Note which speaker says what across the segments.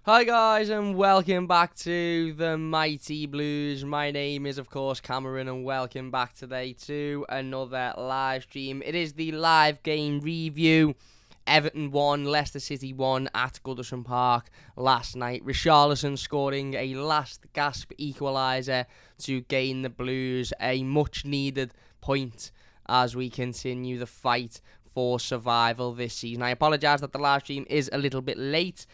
Speaker 1: Hi guys and welcome back to the Mighty Blues. My name is of course Cameron and welcome back today to another live stream. It is the live game review. Everton won, Leicester City won at Goodison Park last night. Richarlison scoring a last gasp equaliser to gain the Blues a much needed point as we continue the fight for survival this season. I apologise that the live stream is a little bit late.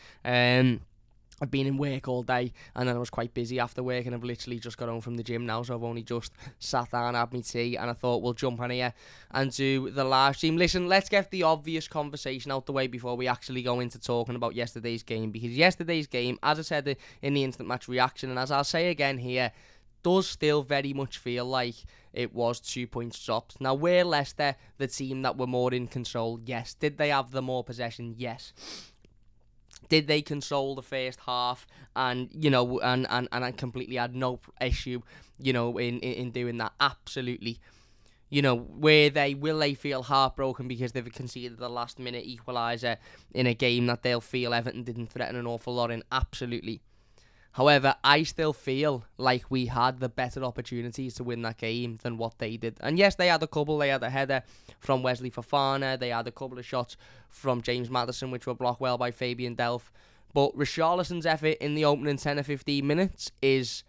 Speaker 1: I've been in work all day and then I was quite busy after work and I've literally just got home from the gym now, so I've only just sat down, had my tea, and I thought we'll jump on here and do the live stream. Listen, let's get the obvious conversation out the way before we actually go into talking about yesterday's game, because yesterday's game, as I said in the instant match reaction, and as I'll say again here, does still very much feel like it was 2 points dropped. Now, were Leicester the team that were more in control? Yes. Did they have the more possession? Yes. Did they control the first half and completely had no issue, in doing that? Absolutely. Will they feel heartbroken because they've conceded the last minute equaliser in a game that they'll feel Everton didn't threaten an awful lot in? Absolutely. However, I still feel like we had the better opportunities to win that game than what they did. And yes, they had a couple. They had a header from Wesley Fofana. They had a couple of shots from James Maddison, which were blocked well by Fabian Delph. But Richarlison's effort in the opening 10 or 15 minutes is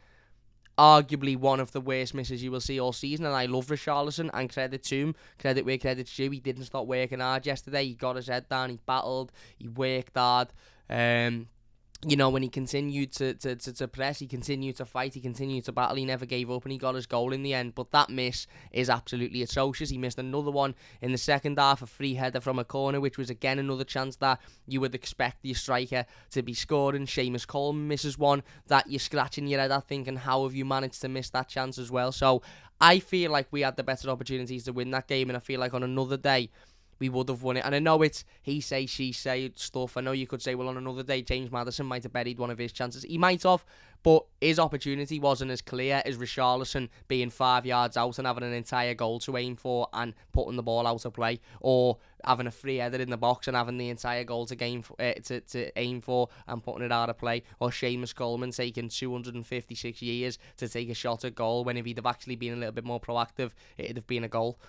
Speaker 1: arguably one of the worst misses you will see all season. And I love Richarlison, and credit to him. Credit where credit's due. He didn't stop working hard yesterday. He got his head down. He battled. He worked hard. When he continued to press, he continued to fight, he continued to battle, he never gave up, and he got his goal in the end. But that miss is absolutely atrocious. He missed another one in the second half, a free header from a corner, which was again another chance that you would expect your striker to be scoring. Seamus Coleman misses one that you're scratching your head at thinking, how have you managed to miss that chance as well? So I feel like we had the better opportunities to win that game, and I feel like on another day, we would have won it. And I know it's he say, she say stuff. I know you could say, well, on another day, James Maddison might have buried one of his chances. He might have, but his opportunity wasn't as clear as Richarlison being 5 yards out and having an entire goal to aim for and putting the ball out of play, or having a free header in the box and having the entire goal to aim for and putting it out of play, or Seamus Coleman taking 256 years to take a shot at goal when if he'd have actually been a little bit more proactive, it'd have been a goal.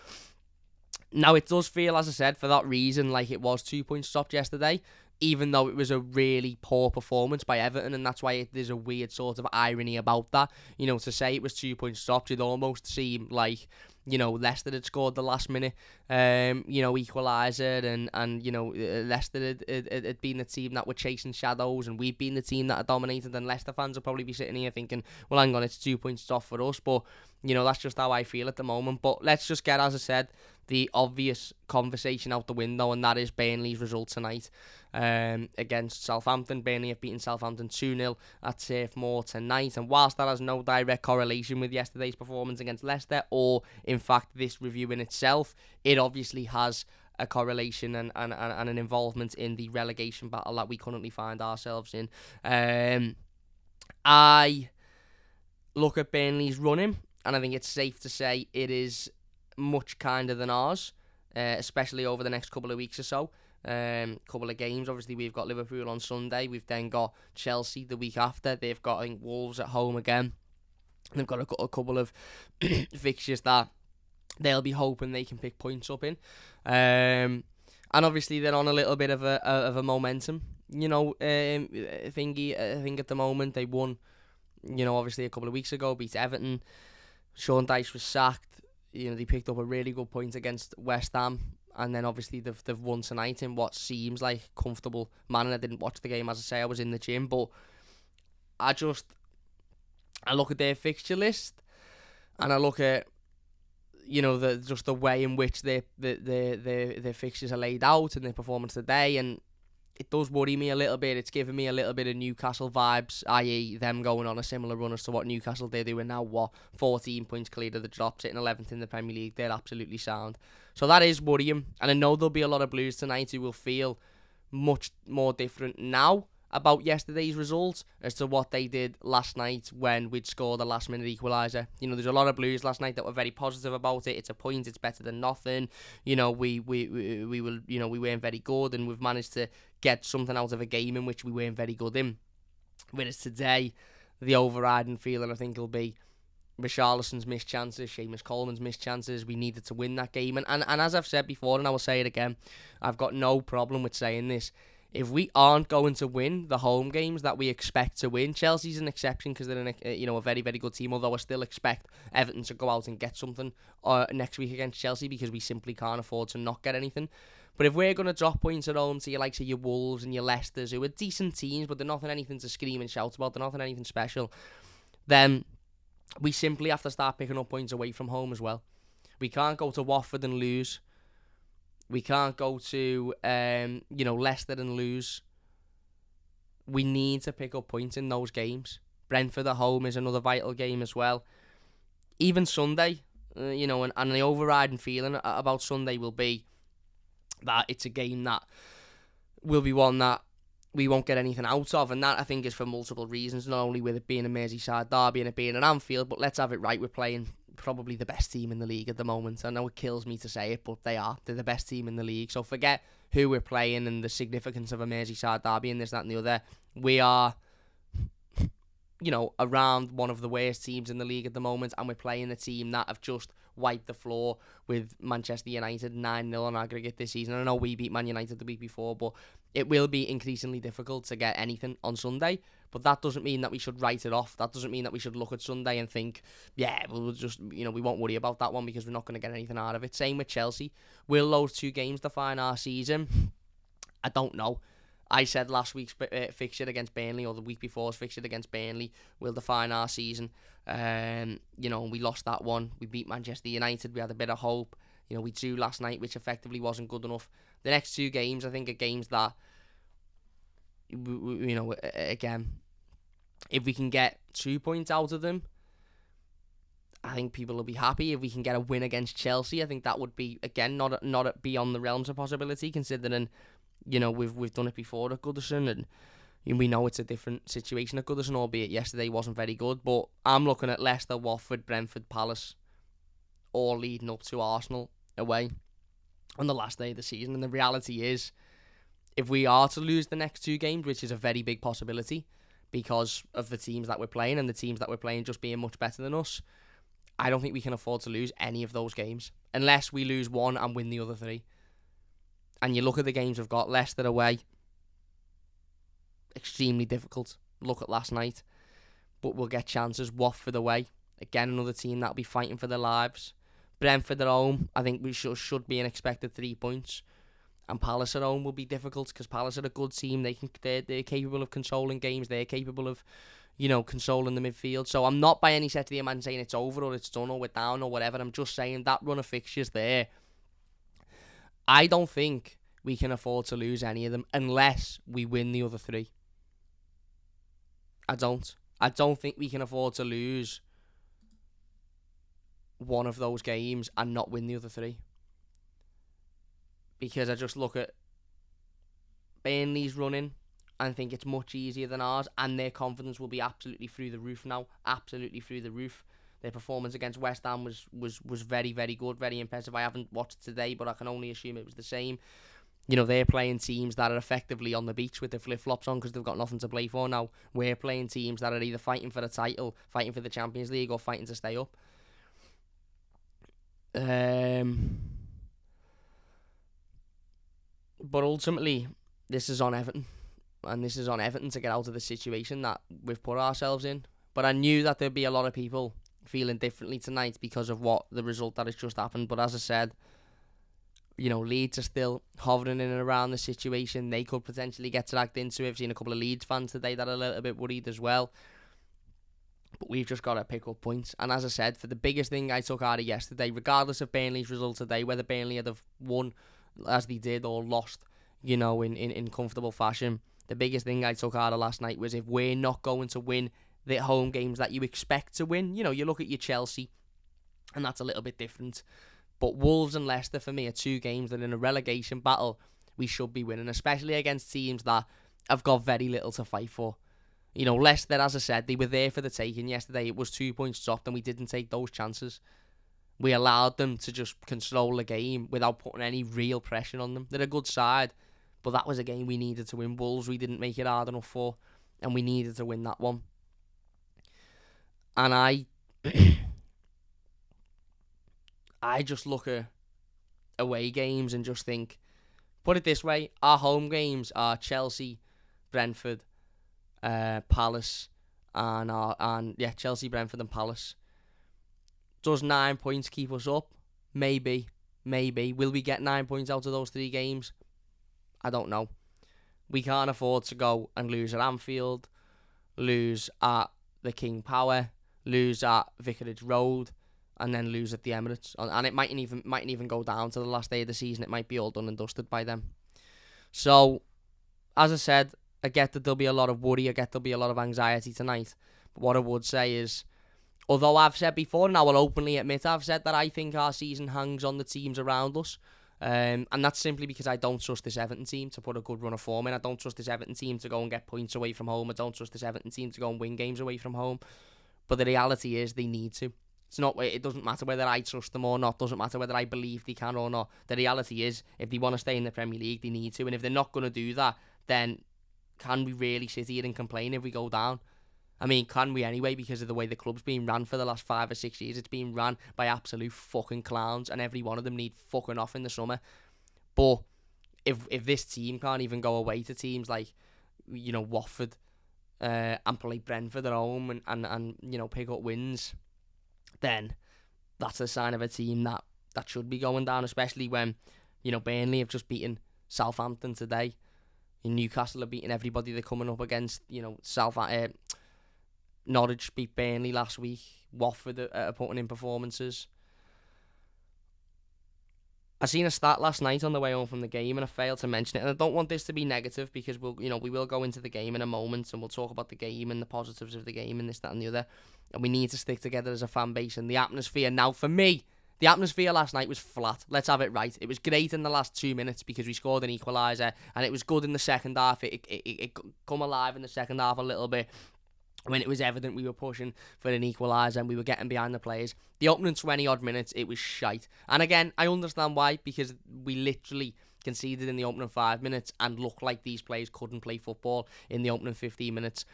Speaker 1: Now, it does feel, as I said, for that reason, like it was 2 points stopped yesterday, even though it was a really poor performance by Everton, and that's why there's a weird sort of irony about that. To say it was 2 points stopped, it almost seemed like, Leicester had scored the last minute, equaliser, and Leicester had been the team that were chasing shadows, and we'd been the team that had dominated, and Leicester fans would probably be sitting here thinking, well, hang on, it's 2 points off for us, but, that's just how I feel at the moment. But let's just get, as I said, the obvious conversation out the window, and that is Burnley's result tonight against Southampton. Burnley have beaten Southampton 2-0 at Turf Moor tonight, and whilst that has no direct correlation with yesterday's performance against Leicester, or in fact this review in itself, it obviously has a correlation and an involvement in the relegation battle that we currently find ourselves in. I look at Burnley's running, and I think it's safe to say it is much kinder than ours, especially over the next couple of weeks or so. Couple of games, obviously we've got Liverpool on Sunday, we've then got Chelsea the week after, they've got Wolves at home again, they've got a couple of fixtures that they'll be hoping they can pick points up in, and obviously they're on a little bit of a momentum, I think at the moment they won, obviously a couple of weeks ago, beat Everton. Sean Dyche was sacked. They picked up a really good point against West Ham, and then obviously they've won tonight in what seems like comfortable manner. I didn't watch the game, as I say, I was in the gym, but I look at their fixture list, and I look at the way in which their fixtures are laid out and their performance today, and it does worry me a little bit. It's giving me a little bit of Newcastle vibes, i.e. them going on a similar run as to what Newcastle did, doing now, 14 points clear of the drop, sitting 11th in the Premier League. They're absolutely sound. So that is worrying, and I know there'll be a lot of Blues tonight who will feel much more different now about yesterday's result as to what they did last night when we'd scored the last minute equaliser. There's a lot of Blues last night that were very positive about it. It's a point, it's better than nothing. We weren't very good, and we've managed to get something out of a game in which we weren't very good in. Whereas today, the overriding feeling I think will be Richarlison's missed chances, Seamus Coleman's missed chances. We needed to win that game. And as I've said before, and I will say it again, I've got no problem with saying this. If we aren't going to win the home games that we expect to win, Chelsea's an exception because they're a very, very good team, although I still expect Everton to go out and get something next week against Chelsea because we simply can't afford to not get anything. But if we're going to drop points at home to your likes of your Wolves and your Leicesters, who are decent teams, but they're nothing anything to scream and shout about, they're nothing anything special, then we simply have to start picking up points away from home as well. We can't go to Watford and lose. We can't go to Leicester and lose. We need to pick up points in those games. Brentford at home is another vital game as well. Even Sunday, and the overriding feeling about Sunday will be that it's a game that will be one that we won't get anything out of, and that I think is for multiple reasons, not only with it being a Merseyside derby and it being an Anfield, but let's have it right, we're playing probably the best team in the league at the moment. I know it kills me to say it, but they're the best team in the league, so forget who we're playing and the significance of a Merseyside derby and this, that and the other. We are around one of the worst teams in the league at the moment, and we're playing a team that have just wiped the floor with Manchester United 9-0 on aggregate this season. I know we beat Man United the week before, but it will be increasingly difficult to get anything on Sunday. But that doesn't mean that we should write it off. That doesn't mean that we should look at Sunday and think, yeah, we'll just, we won't worry about that one because we're not going to get anything out of it. Same with Chelsea. Will those two games define our season? I don't know. I said last week's fixture against Burnley, or the week before's fixture against Burnley, will define our season. We lost that one. We beat Manchester United. We had a bit of hope. We drew last night, which effectively wasn't good enough. The next two games, I think, are games that, again, if we can get 2 points out of them, I think people will be happy. If we can get a win against Chelsea, I think that would be, again, not beyond the realms of possibility, considering we've done it before at Goodison, and we know it's a different situation at Goodison, albeit yesterday wasn't very good. But I'm looking at Leicester, Watford, Brentford, Palace, all leading up to Arsenal away on the last day of the season. And the reality is, if we are to lose the next two games, which is a very big possibility because of the teams that we're playing and the teams that we're playing just being much better than us, I don't think we can afford to lose any of those games unless we lose one and win the other three. And you look at the games we've got: Leicester away, extremely difficult. Look at last night, but we'll get chances. Watford away, again another team that'll be fighting for their lives. Brentford at home, I think we should be an expected 3 points. And Palace at home will be difficult because Palace are a good team. They're capable of controlling games. They're capable of, controlling the midfield. So I'm not by any stretch of the imagination saying it's over or it's done or we're down or whatever. I'm just saying that run of fixtures there, I don't think we can afford to lose any of them unless we win the other three. I don't think we can afford to lose one of those games and not win the other three. Because I just look at Burnley's running and think it's much easier than ours, and their confidence will be absolutely through the roof now. Absolutely through the roof. Their performance against West Ham was very, very good, very impressive. I haven't watched it today, but I can only assume it was the same. They're playing teams that are effectively on the beach with their flip-flops on because they've got nothing to play for now. We're playing teams that are either fighting for the title, fighting for the Champions League, or fighting to stay up. But ultimately, this is on Everton. And this is on Everton to get out of the situation that we've put ourselves in. But I knew that there'd be a lot of people feeling differently tonight because of the result that has just happened. But as I said, Leeds are still hovering in and around the situation. They could potentially get dragged into it. I've seen a couple of Leeds fans today that are a little bit worried as well. But we've just got to pick up points. And as I said, for the biggest thing I took out of yesterday, regardless of Burnley's result today, whether Burnley had have won as they did or lost, in comfortable fashion, the biggest thing I took out of last night was if we're not going to win the home games that you expect to win, you look at your Chelsea, and that's a little bit different. But Wolves and Leicester, for me, are two games that in a relegation battle we should be winning, especially against teams that have got very little to fight for. Leicester, as I said, they were there for the taking yesterday. It was 2 points dropped and we didn't take those chances. We allowed them to just control the game without putting any real pressure on them. They're a good side, but that was a game we needed to win. Wolves, we didn't make it hard enough for. and we needed to win that one. And I just look at away games and just think, put it this way, our home games are Chelsea, Brentford, Palace, and Chelsea, Brentford, and Palace. Does 9 points keep us up? Maybe. Will we get 9 points out of those 3 games? I don't know. We can't afford to go and lose at Anfield, lose at the King Power, lose at Vicarage Road, and then lose at the Emirates. And it mightn't even go down to the last day of the season. It might be all done and dusted by then. So, as I said, I get that there'll be a lot of worry. I get there'll be a lot of anxiety tonight. But what I would say is, although I've said before, and I will openly admit, I've said that I think our season hangs on the teams around us. And that's simply because I don't trust this Everton team to put a good run of form in. I don't trust this Everton team to go and get points away from home. I don't trust this Everton team to go and win games away from home. But the reality is they need to. It doesn't matter whether I trust them or not. It doesn't matter whether I believe they can or not. The reality is, if they want to stay in the Premier League, they need to. And if they're not going to do that, then can we really sit here and complain if we go down? I mean, can we anyway, because of the way the club's been ran for the last 5 or 6 years? It's been ran by absolute fucking clowns, and every one of them need fucking off in the summer. But if this team can't even go away to teams like, Watford, and play Brentford at home and pick up wins, then that's a sign of a team that should be going down, especially when, Burnley have just beaten Southampton today. Newcastle are beating everybody they're coming up against. Norwich beat Burnley last week. Watford are putting in performances. I seen a stat last night on the way home from the game, and I failed to mention it. And I don't want this to be negative, because we will go into the game in a moment, and we'll talk about the game and the positives of the game and this, that, and the other. And we need to stick together as a fan base. And the atmosphere now, for me, the atmosphere last night was flat. Let's have it right. It was great in the last 2 minutes because we scored an equaliser, and it was good in the second half. It come alive in the second half a little bit, when it was evident we were pushing for an equaliser and we were getting behind the players. The opening 20-odd minutes, it was shite. And again, I understand why, because we literally conceded in the opening 5 minutes and looked like these players couldn't play football in the opening 15 minutes.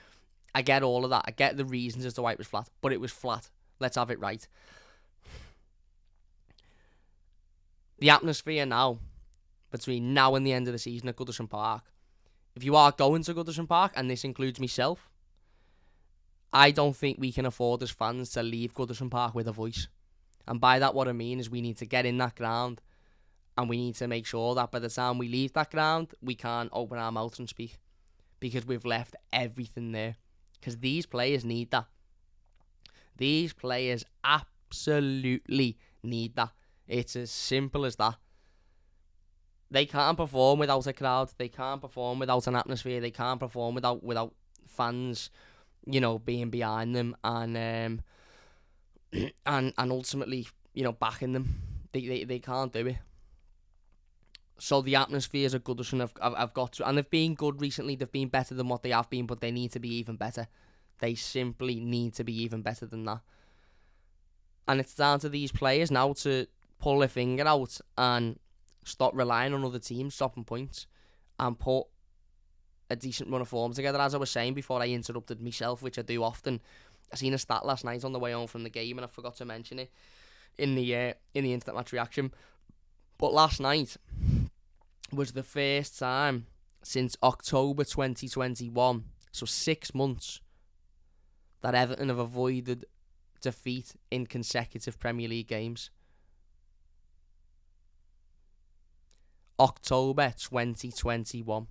Speaker 1: I get all of that. I get the reasons as to why it was flat, but it was flat. Let's have it right. The atmosphere now, between now and the end of the season at Goodison Park, if you are going to Goodison Park, and this includes myself, I don't think we can afford as fans to leave Goodison Park with a voice. And by that, what I mean is we need to get in that ground, and we need to make sure that by the time we leave that ground, we can't open our mouths and speak, because we've left everything there. Because these players need that. These players absolutely need that. It's as simple as that. They can't perform without a crowd. They can't perform without an atmosphere. They can't perform without fans, being behind them and ultimately, backing them. They can't do it. So the atmospheres at Goodison have got to, and they've been good recently. They've been better than what they have been, but they need to be even better. They simply need to be even better than that. And it's down to these players now to pull their finger out and stop relying on other teams stopping points and put a decent run of form together. As I was saying before I interrupted myself, which I do often, I seen a stat last night on the way home from the game, and I forgot to mention it in the instant match reaction. But last night was the first time since October 2021, so 6 months, that Everton have avoided defeat in consecutive Premier League games. October 2021.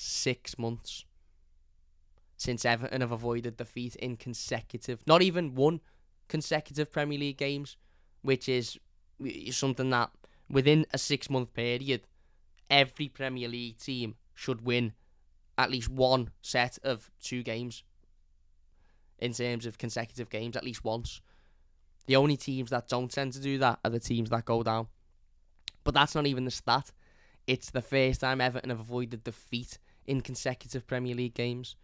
Speaker 1: 6 months since Everton have avoided defeat in consecutive, not even one consecutive Premier League games, which is something that within a 6 month period, every Premier League team should win at least one set of 2 games in terms of consecutive games, at least once. The only teams that don't tend to do that are the teams that go down. But that's not even the stat. It's the first time Everton have avoided defeat in consecutive Premier League games,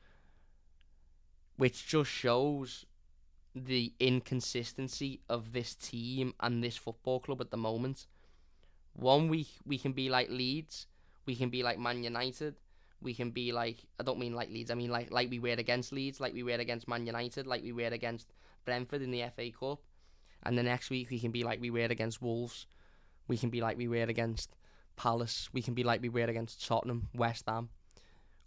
Speaker 1: which just shows the inconsistency of this team and this football club at the moment. 1 week we can be like Leeds, we can be like Man United, We can be like, I don't mean like Leeds, I mean like we were against Leeds, like we were against Man United, like we were against Brentford in the FA Cup. And the next week we can be like we were against Wolves. We can be like we were against Palace. We can be like we were against Tottenham, West Ham,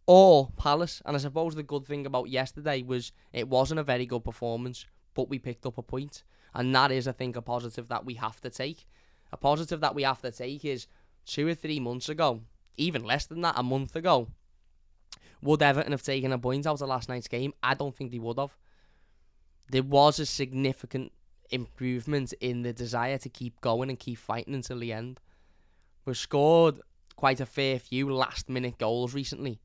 Speaker 1: or Palace. And I suppose the good thing about yesterday was it wasn't a very good performance, but we picked up a point. And that is, I think, a positive that we have to take. A positive that we have to take is 2 or 3 months ago, even less than that, a month ago, would Everton have taken a point out of last night's game? I don't think they would have. There was a significant improvement in the desire to keep going and keep fighting until the end. We've scored quite a fair few last-minute goals recently,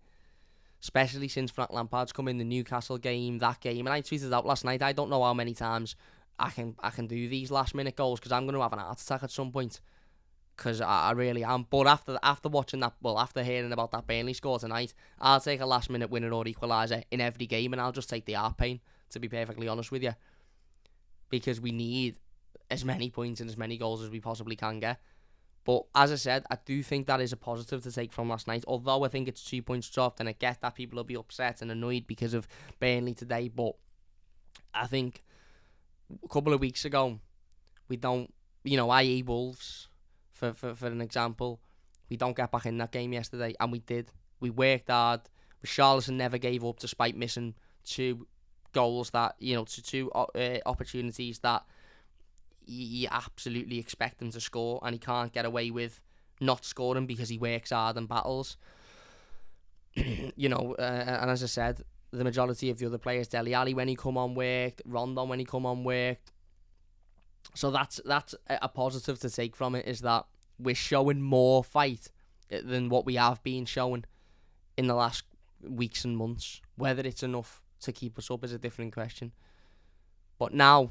Speaker 1: especially since Frank Lampard's come in, the Newcastle game, that game. And I tweeted out last night, I don't know how many times I can do these last-minute goals because I'm going to have an heart attack at some point. Because I really am. But after watching that, well, after hearing about that Burnley score tonight, I'll take a last-minute winner or equaliser in every game, and I'll just take the heart pain, to be perfectly honest with you. Because we need as many points and as many goals as we possibly can get. But as I said, I do think that is a positive to take from last night. Although I think it's 2 points dropped, and I get that people will be upset and annoyed because of Burnley today. But I think a couple of weeks ago, we don't, i.e. Wolves, for an example, we don't get back in that game yesterday, and we did. We worked hard. Richarlison never gave up despite missing 2 goals that, two opportunities that you absolutely expect him to score, and he can't get away with not scoring because he works hard and battles. And as I said, the majority of the other players, Dele Alli when he come on worked, Rondon when he come on worked. So that's a positive to take from it, is that we're showing more fight than what we have been showing in the last weeks and months. Whether it's enough to keep us up is a different question. But now,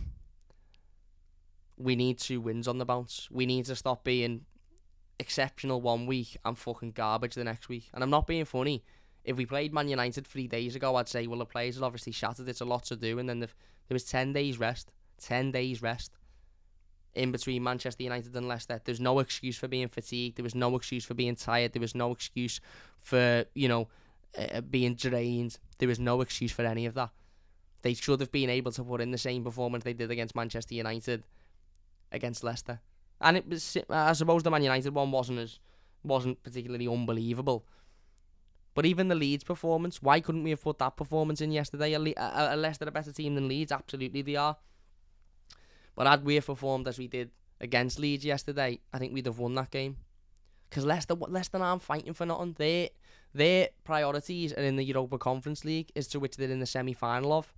Speaker 1: we need 2 wins on the bounce. We need to stop being exceptional one week and fucking garbage the next week. And I'm not being funny. If we played Man United 3 days ago, I'd say, well, the players are obviously shattered. It's a lot to do. And then there was 10 days rest. 10 days rest in between Manchester United and Leicester. There's no excuse for being fatigued. There was no excuse for being tired. There was no excuse for, being drained. There was no excuse for any of that. They should have been able to put in the same performance they did against Manchester United against Leicester. And it was, I suppose the Man United one wasn't particularly unbelievable. But even the Leeds performance, why couldn't we have put that performance in yesterday? Are Leicester a better team than Leeds? Absolutely they are. But had we performed as we did against Leeds yesterday, I think we'd have won that game. Because Leicester aren't fighting for nothing. Their priorities are in the Europa Conference League, as to which they're in the semi-final of.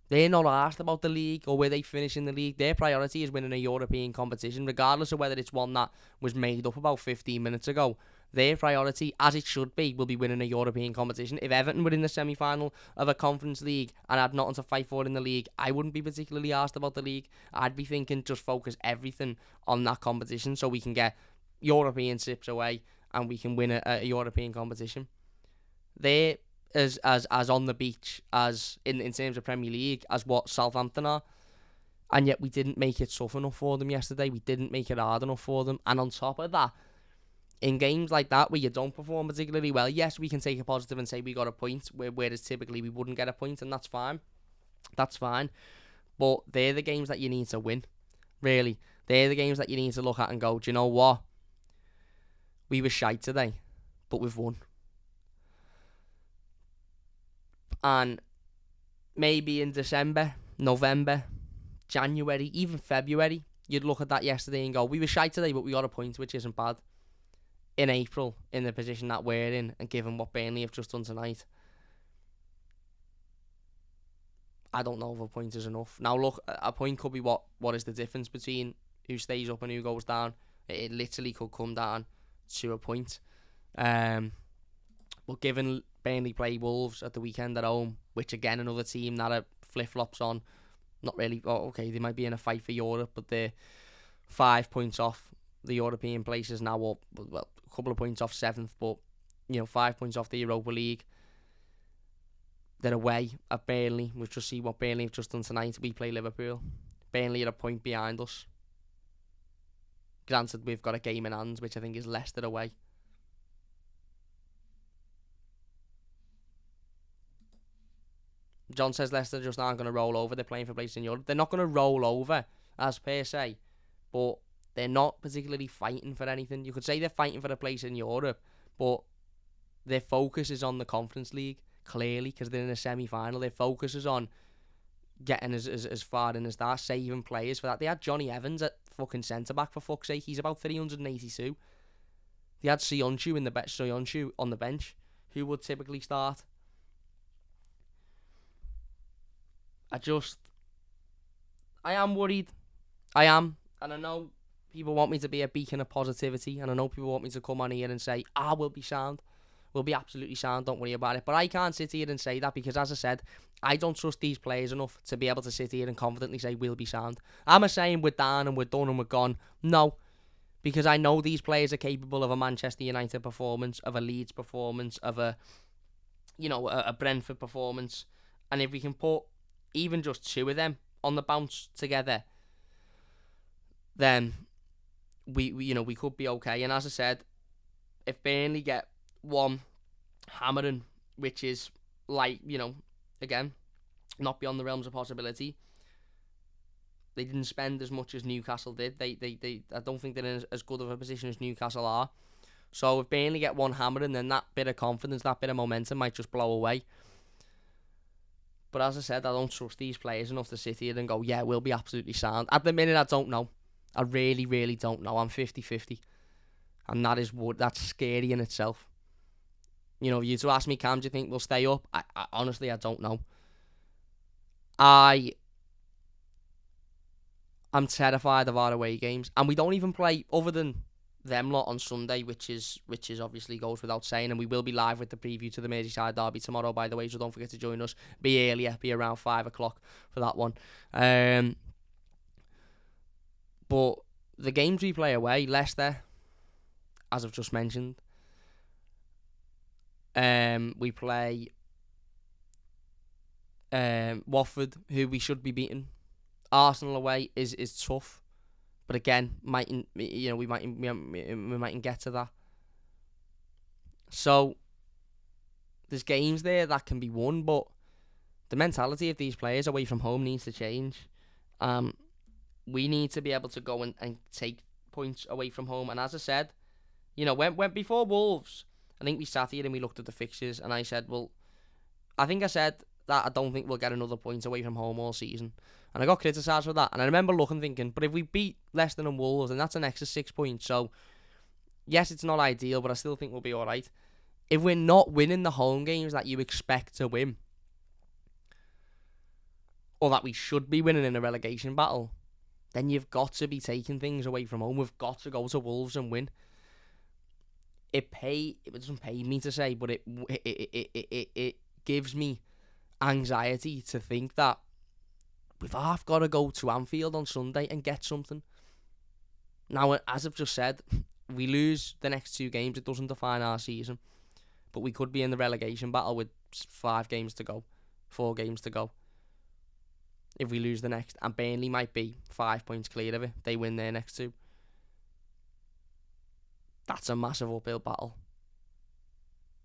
Speaker 1: They're not asked about the league or where they finish in the league. Their priority is winning a European competition, regardless of whether it's one that was made up about 15 minutes ago. Their priority, as it should be, will be winning a European competition. If Everton were in the semi-final of a Conference League and had nothing to fight for in the league, I wouldn't be particularly asked about the league. I'd be thinking just focus everything on that competition so we can get European sips away and we can win a European competition. They're as on the beach as in terms of Premier League as what Southampton are. And yet we didn't make it tough enough for them yesterday. We didn't make it hard enough for them. And on top of that, in games like that where you don't perform particularly well, yes, we can take a positive and say we got a point, whereas typically we wouldn't get a point, and that's fine. That's fine. But they're the games that you need to win, really. They're the games that you need to look at and go, do you know what? We were shite today, but we've won. And maybe in December, November, January, even February, you'd look at that yesterday and go, we were shite today, but we got a point, which isn't bad. In April, in the position that we're in, and given what Burnley have just done tonight, I don't know if a point is enough. Now, look, a point could be what is the difference between who stays up and who goes down. It literally could come down to a point. But given Burnley play Wolves at the weekend at home, which again, another team that are flip-flops on, not really, they might be in a fight for Europe, but they're 5 points off the European places now, or well, a couple of points off 7th, but 5 points off the Europa League. They're away at Burnley. We'll just see what Burnley have just done tonight. We play Liverpool. Burnley are a point behind us. Granted, we've got a game in hand, which I think is Leicester away. John says Leicester just aren't going to roll over. They're playing for places in Europe. They're not going to roll over, as per se, but they're not particularly fighting for anything. You could say they're fighting for a place in Europe, but their focus is on the Conference League, clearly, because they're in a semi-final. Their focus is on getting as far in as that, saving players for that. They had Johnny Evans at fucking centre-back, for fuck's sake. He's about 382. They had Soyuncu on the bench, who would typically start. I am worried. I am. And I know people want me to be a beacon of positivity. And I know people want me to come on here and say, we'll be sound. We'll be absolutely sound. Don't worry about it. But I can't sit here and say that because, as I said, I don't trust these players enough to be able to sit here and confidently say we'll be sound. Am I saying we're down and we're done and we're gone? No. Because I know these players are capable of a Manchester United performance, of a Leeds performance, of a Brentford performance. And if we can put even just two of them on the bounce together, then we could be okay. And as I said, if Burnley get one hammering, which is again, not beyond the realms of possibility. They didn't spend as much as Newcastle did. They I don't think they're in as good of a position as Newcastle are. So if Burnley get one hammering, then that bit of confidence, that bit of momentum might just blow away. But as I said, I don't trust these players enough to sit here and go, yeah, we'll be absolutely sound. At the minute, I don't know. I really, really don't know. I'm 50-50. And that's scary in itself. If you to ask me, Cam, do you think we'll stay up? I honestly, I don't know. I'm terrified of our away games. And we don't even play, other than them lot on Sunday, which is obviously goes without saying, and we will be live with the preview to the Merseyside derby tomorrow, by the way, so don't forget to join us. Be earlier, be around 5 o'clock for that one. But the games we play away, Leicester, as I've just mentioned, we play Watford, who we should be beating. Arsenal away is tough. But again, we mightn't get to that. So there's games there that can be won, but the mentality of these players away from home needs to change. We need to be able to go and take points away from home. And as I said, when before Wolves, I think we sat here and we looked at the fixtures, and I said, that I don't think we'll get another point away from home all season. And I got criticised for that. And I remember looking, thinking, but if we beat Leicester and Wolves, then that's an extra 6 points. So, yes, it's not ideal, but I still think we'll be all right. If we're not winning the home games that you expect to win, or that we should be winning in a relegation battle, then you've got to be taking things away from home. We've got to go to Wolves and win. It doesn't pay me to say, but it gives me anxiety to think that we've half got to go to Anfield on Sunday and get something. Now, as I've just said, we lose the next 2 games, it doesn't define our season. But we could be in the relegation battle with 4 games to go. If we lose the next. And Burnley might be 5 points clear of it. They win their next 2. That's a massive uphill battle.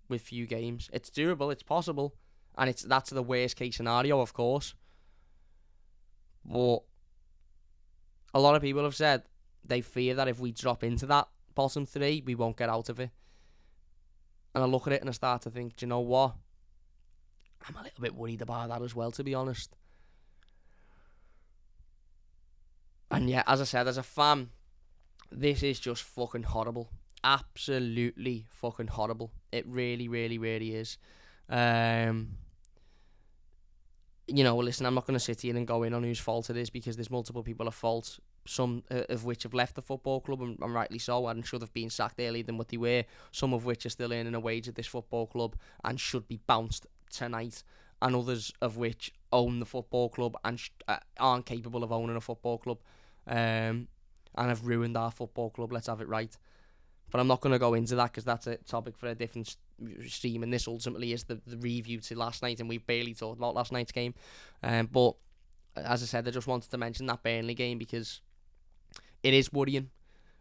Speaker 1: With few games. It's doable, it's possible. And that's the worst case scenario, of course. But a lot of people have said they fear that if we drop into that bottom 3, we won't get out of it. And I look at it and I start to think, do you know what? I'm a little bit worried about that as well, to be honest. And yeah, as I said, as a fan, this is just fucking horrible. Absolutely fucking horrible. It really, really, really is. Listen, I'm not going to sit here and go in on whose fault it is, because there's multiple people at fault, some of which have left the football club, and rightly so, and should have been sacked earlier than what they were, some of which are still earning a wage at this football club and should be bounced tonight, and others of which own the football club and aren't capable of owning a football club, and have ruined our football club, let's have it right. But I'm not going to go into that, because that's a topic for a different stream, and this ultimately is the review to last night, and we've barely talked about last night's game. But as I said, I just wanted to mention that Burnley game, because it is worrying.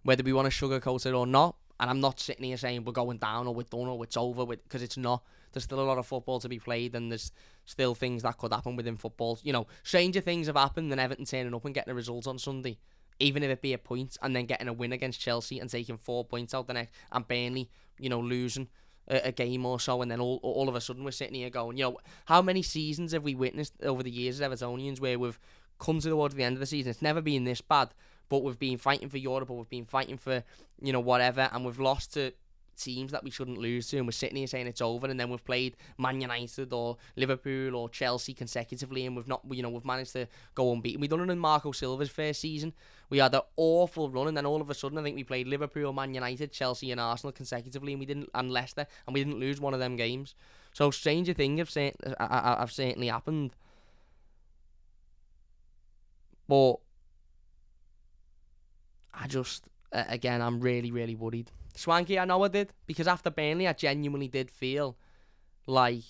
Speaker 1: Whether we want to sugarcoat it or not, And I'm not sitting here saying we're going down or we're done or it's over, because it's not. There's still a lot of football to be played, and there's still things that could happen within football. You know, stranger things have happened than Everton turning up and getting a result on Sunday, even if it be a point, and then getting a win against Chelsea and taking 4 points out the next, and Burnley, losing a game or so, and then all of a sudden we're sitting here going, how many seasons have we witnessed over the years as Evertonians where we've come towards the end of the season? It's never been this bad, but we've been fighting for Europe, or we've been fighting for, whatever, and we've lost to teams that we shouldn't lose to, and we're sitting here saying it's over, and then we've played Man United or Liverpool or Chelsea consecutively, and we've managed to go unbeaten. We've done it in Marco Silva's first season. We had an awful run, and then all of a sudden I think we played Liverpool, Man United, Chelsea and Arsenal consecutively, and Leicester, and we didn't lose one of them games. So stranger things have certainly happened. But I just, again, I'm really, really worried. Swanky, I know I did, because after Burnley, I genuinely did feel like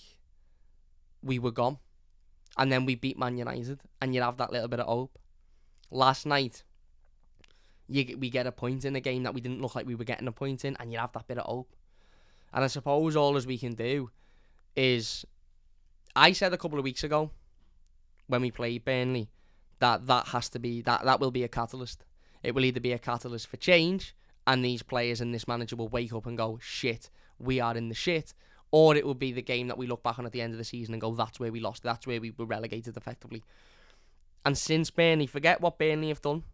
Speaker 1: we were gone. And then we beat Man United, and you'd have that little bit of hope. Last night, we get a point in a game that we didn't look like we were getting a point in, and you'd have that bit of hope. And I suppose all as we can do is, I said a couple of weeks ago, when we played Burnley, that has to be, that will be a catalyst. It will either be a catalyst for change, and these players and this manager will wake up and go, shit, we are in the shit. Or it will be the game that we look back on at the end of the season and go, that's where we lost. That's where we were relegated effectively. And since Burnley, forget what Burnley have done.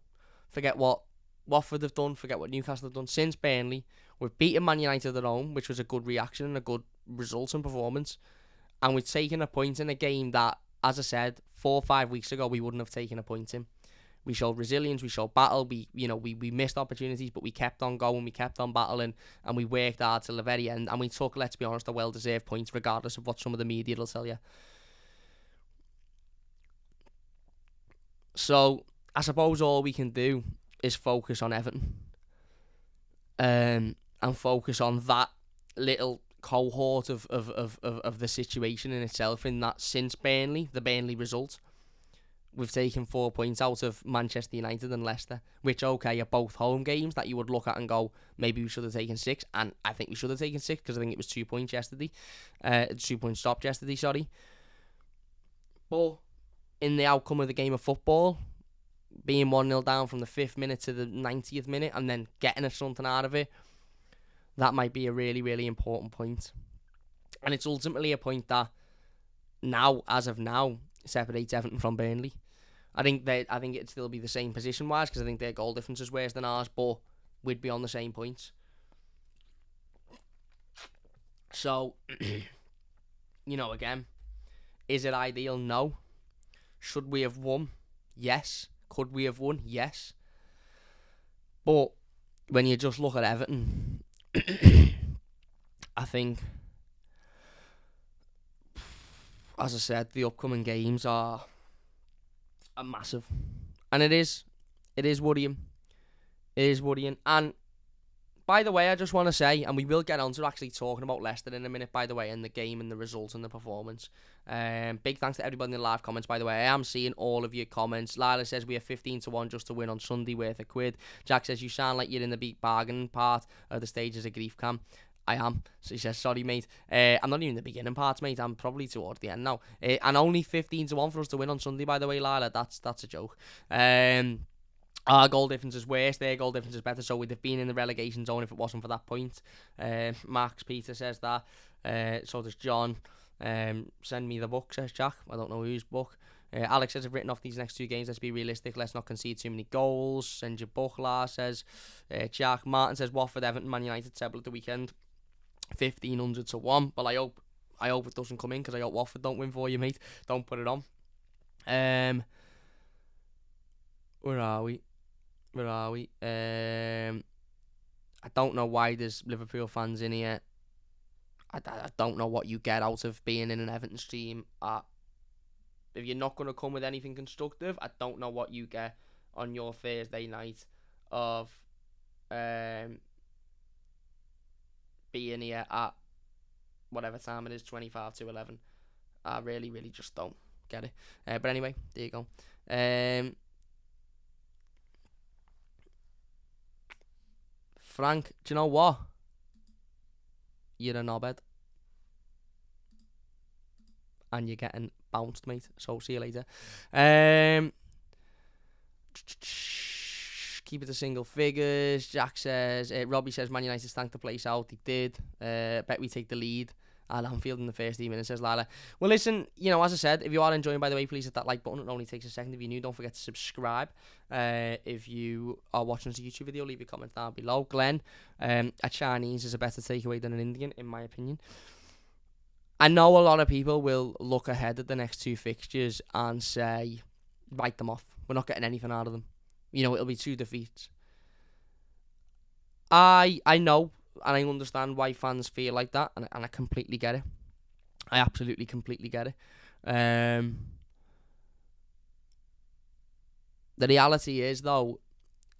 Speaker 1: Forget what Watford have done. Forget what Newcastle have done. Since Burnley, we've beaten Man United at home, which was a good reaction and a good result and performance. And we've taken a point in a game that, as I said, 4 or 5 weeks ago, we wouldn't have taken a point in. We showed resilience, we showed battle, we missed opportunities, but we kept on going, we kept on battling, and we worked hard till the very end, and we took, let's be honest, a well-deserved point, regardless of what some of the media will tell you. So, I suppose all we can do is focus on Everton, and focus on that little cohort of the situation in itself, in that since Burnley, the Burnley result, we've taken 4 points out of Manchester United and Leicester, which, okay, are both home games that you would look at and go, maybe we should have taken 6, and I think we should have taken 6, because I think it was 2 points yesterday, 2 points stopped yesterday, sorry. But in the outcome of the game of football, being 1-0 down from the 5th minute to the 90th minute, and then getting something out of it, that might be a really, really important point. And it's ultimately a point that now, as of now, separates Everton from Burnley. I think it'd still be the same position-wise, because I think their goal difference is worse than ours, but we'd be on the same points. So, again, is it ideal? No. Should we have won? Yes. Could we have won? Yes. But when you just look at Everton, I think, as I said, the upcoming games are massive. And it is worrying. It is worrying. And, by the way, I just want to say, and we will get on to actually talking about Leicester in a minute, by the way, and the game and the results and the performance. Big thanks to everybody in the live comments, by the way. I am seeing all of your comments. Lila says we are 15-1 just to win on Sunday, worth £1. Jack says you sound like you're in the big bargaining part of the stages of grief cam. I am. So he says, sorry, mate. I'm not even in the beginning parts, mate. I'm probably towards the end now. And only 15-1 for us to win on Sunday, by the way, Lila. That's a joke. Our goal difference is worse. Their goal difference is better. So we'd have been in the relegation zone if it wasn't for that point. Max Peter says that. So does John. Send me the book, says Jack. I don't know whose book. Alex says, I've written off these next 2 games. Let's be realistic. Let's not concede too many goals. Send your book, Lars says. Jack. Martin says, Watford, Everton, Man United treble at the weekend. 1,500-1. Well, I hope it doesn't come in, because I hope Watford don't win for you, mate. Don't put it on. Where are we? I don't know why there's Liverpool fans in here. I don't know what you get out of being in an Everton stream. If you're not going to come with anything constructive, I don't know what you get on your Thursday night of being here at whatever time it is, 11:25. I really, really just don't get it. But anyway, there you go. Frank, do you know what? You're a knobhead. And you're getting bounced, mate. So, see you later. Keep it to single figures. Jack says, Robbie says, Man United stank the place out. They did. Bet we take the lead at Anfield in the first 10 minutes, says Lila. Well, listen, as I said, if you are enjoying, by the way, please hit that like button. It only takes a second. If you're new, don't forget to subscribe. If you are watching this YouTube video, leave your comment down below. Glenn, a Chinese is a better takeaway than an Indian, in my opinion. I know a lot of people will look ahead at the next 2 fixtures and say, write them off. We're not getting anything out of them. It'll be 2 defeats. I know and I understand why fans feel like that, and I completely get it. I absolutely completely get it. The reality is, though,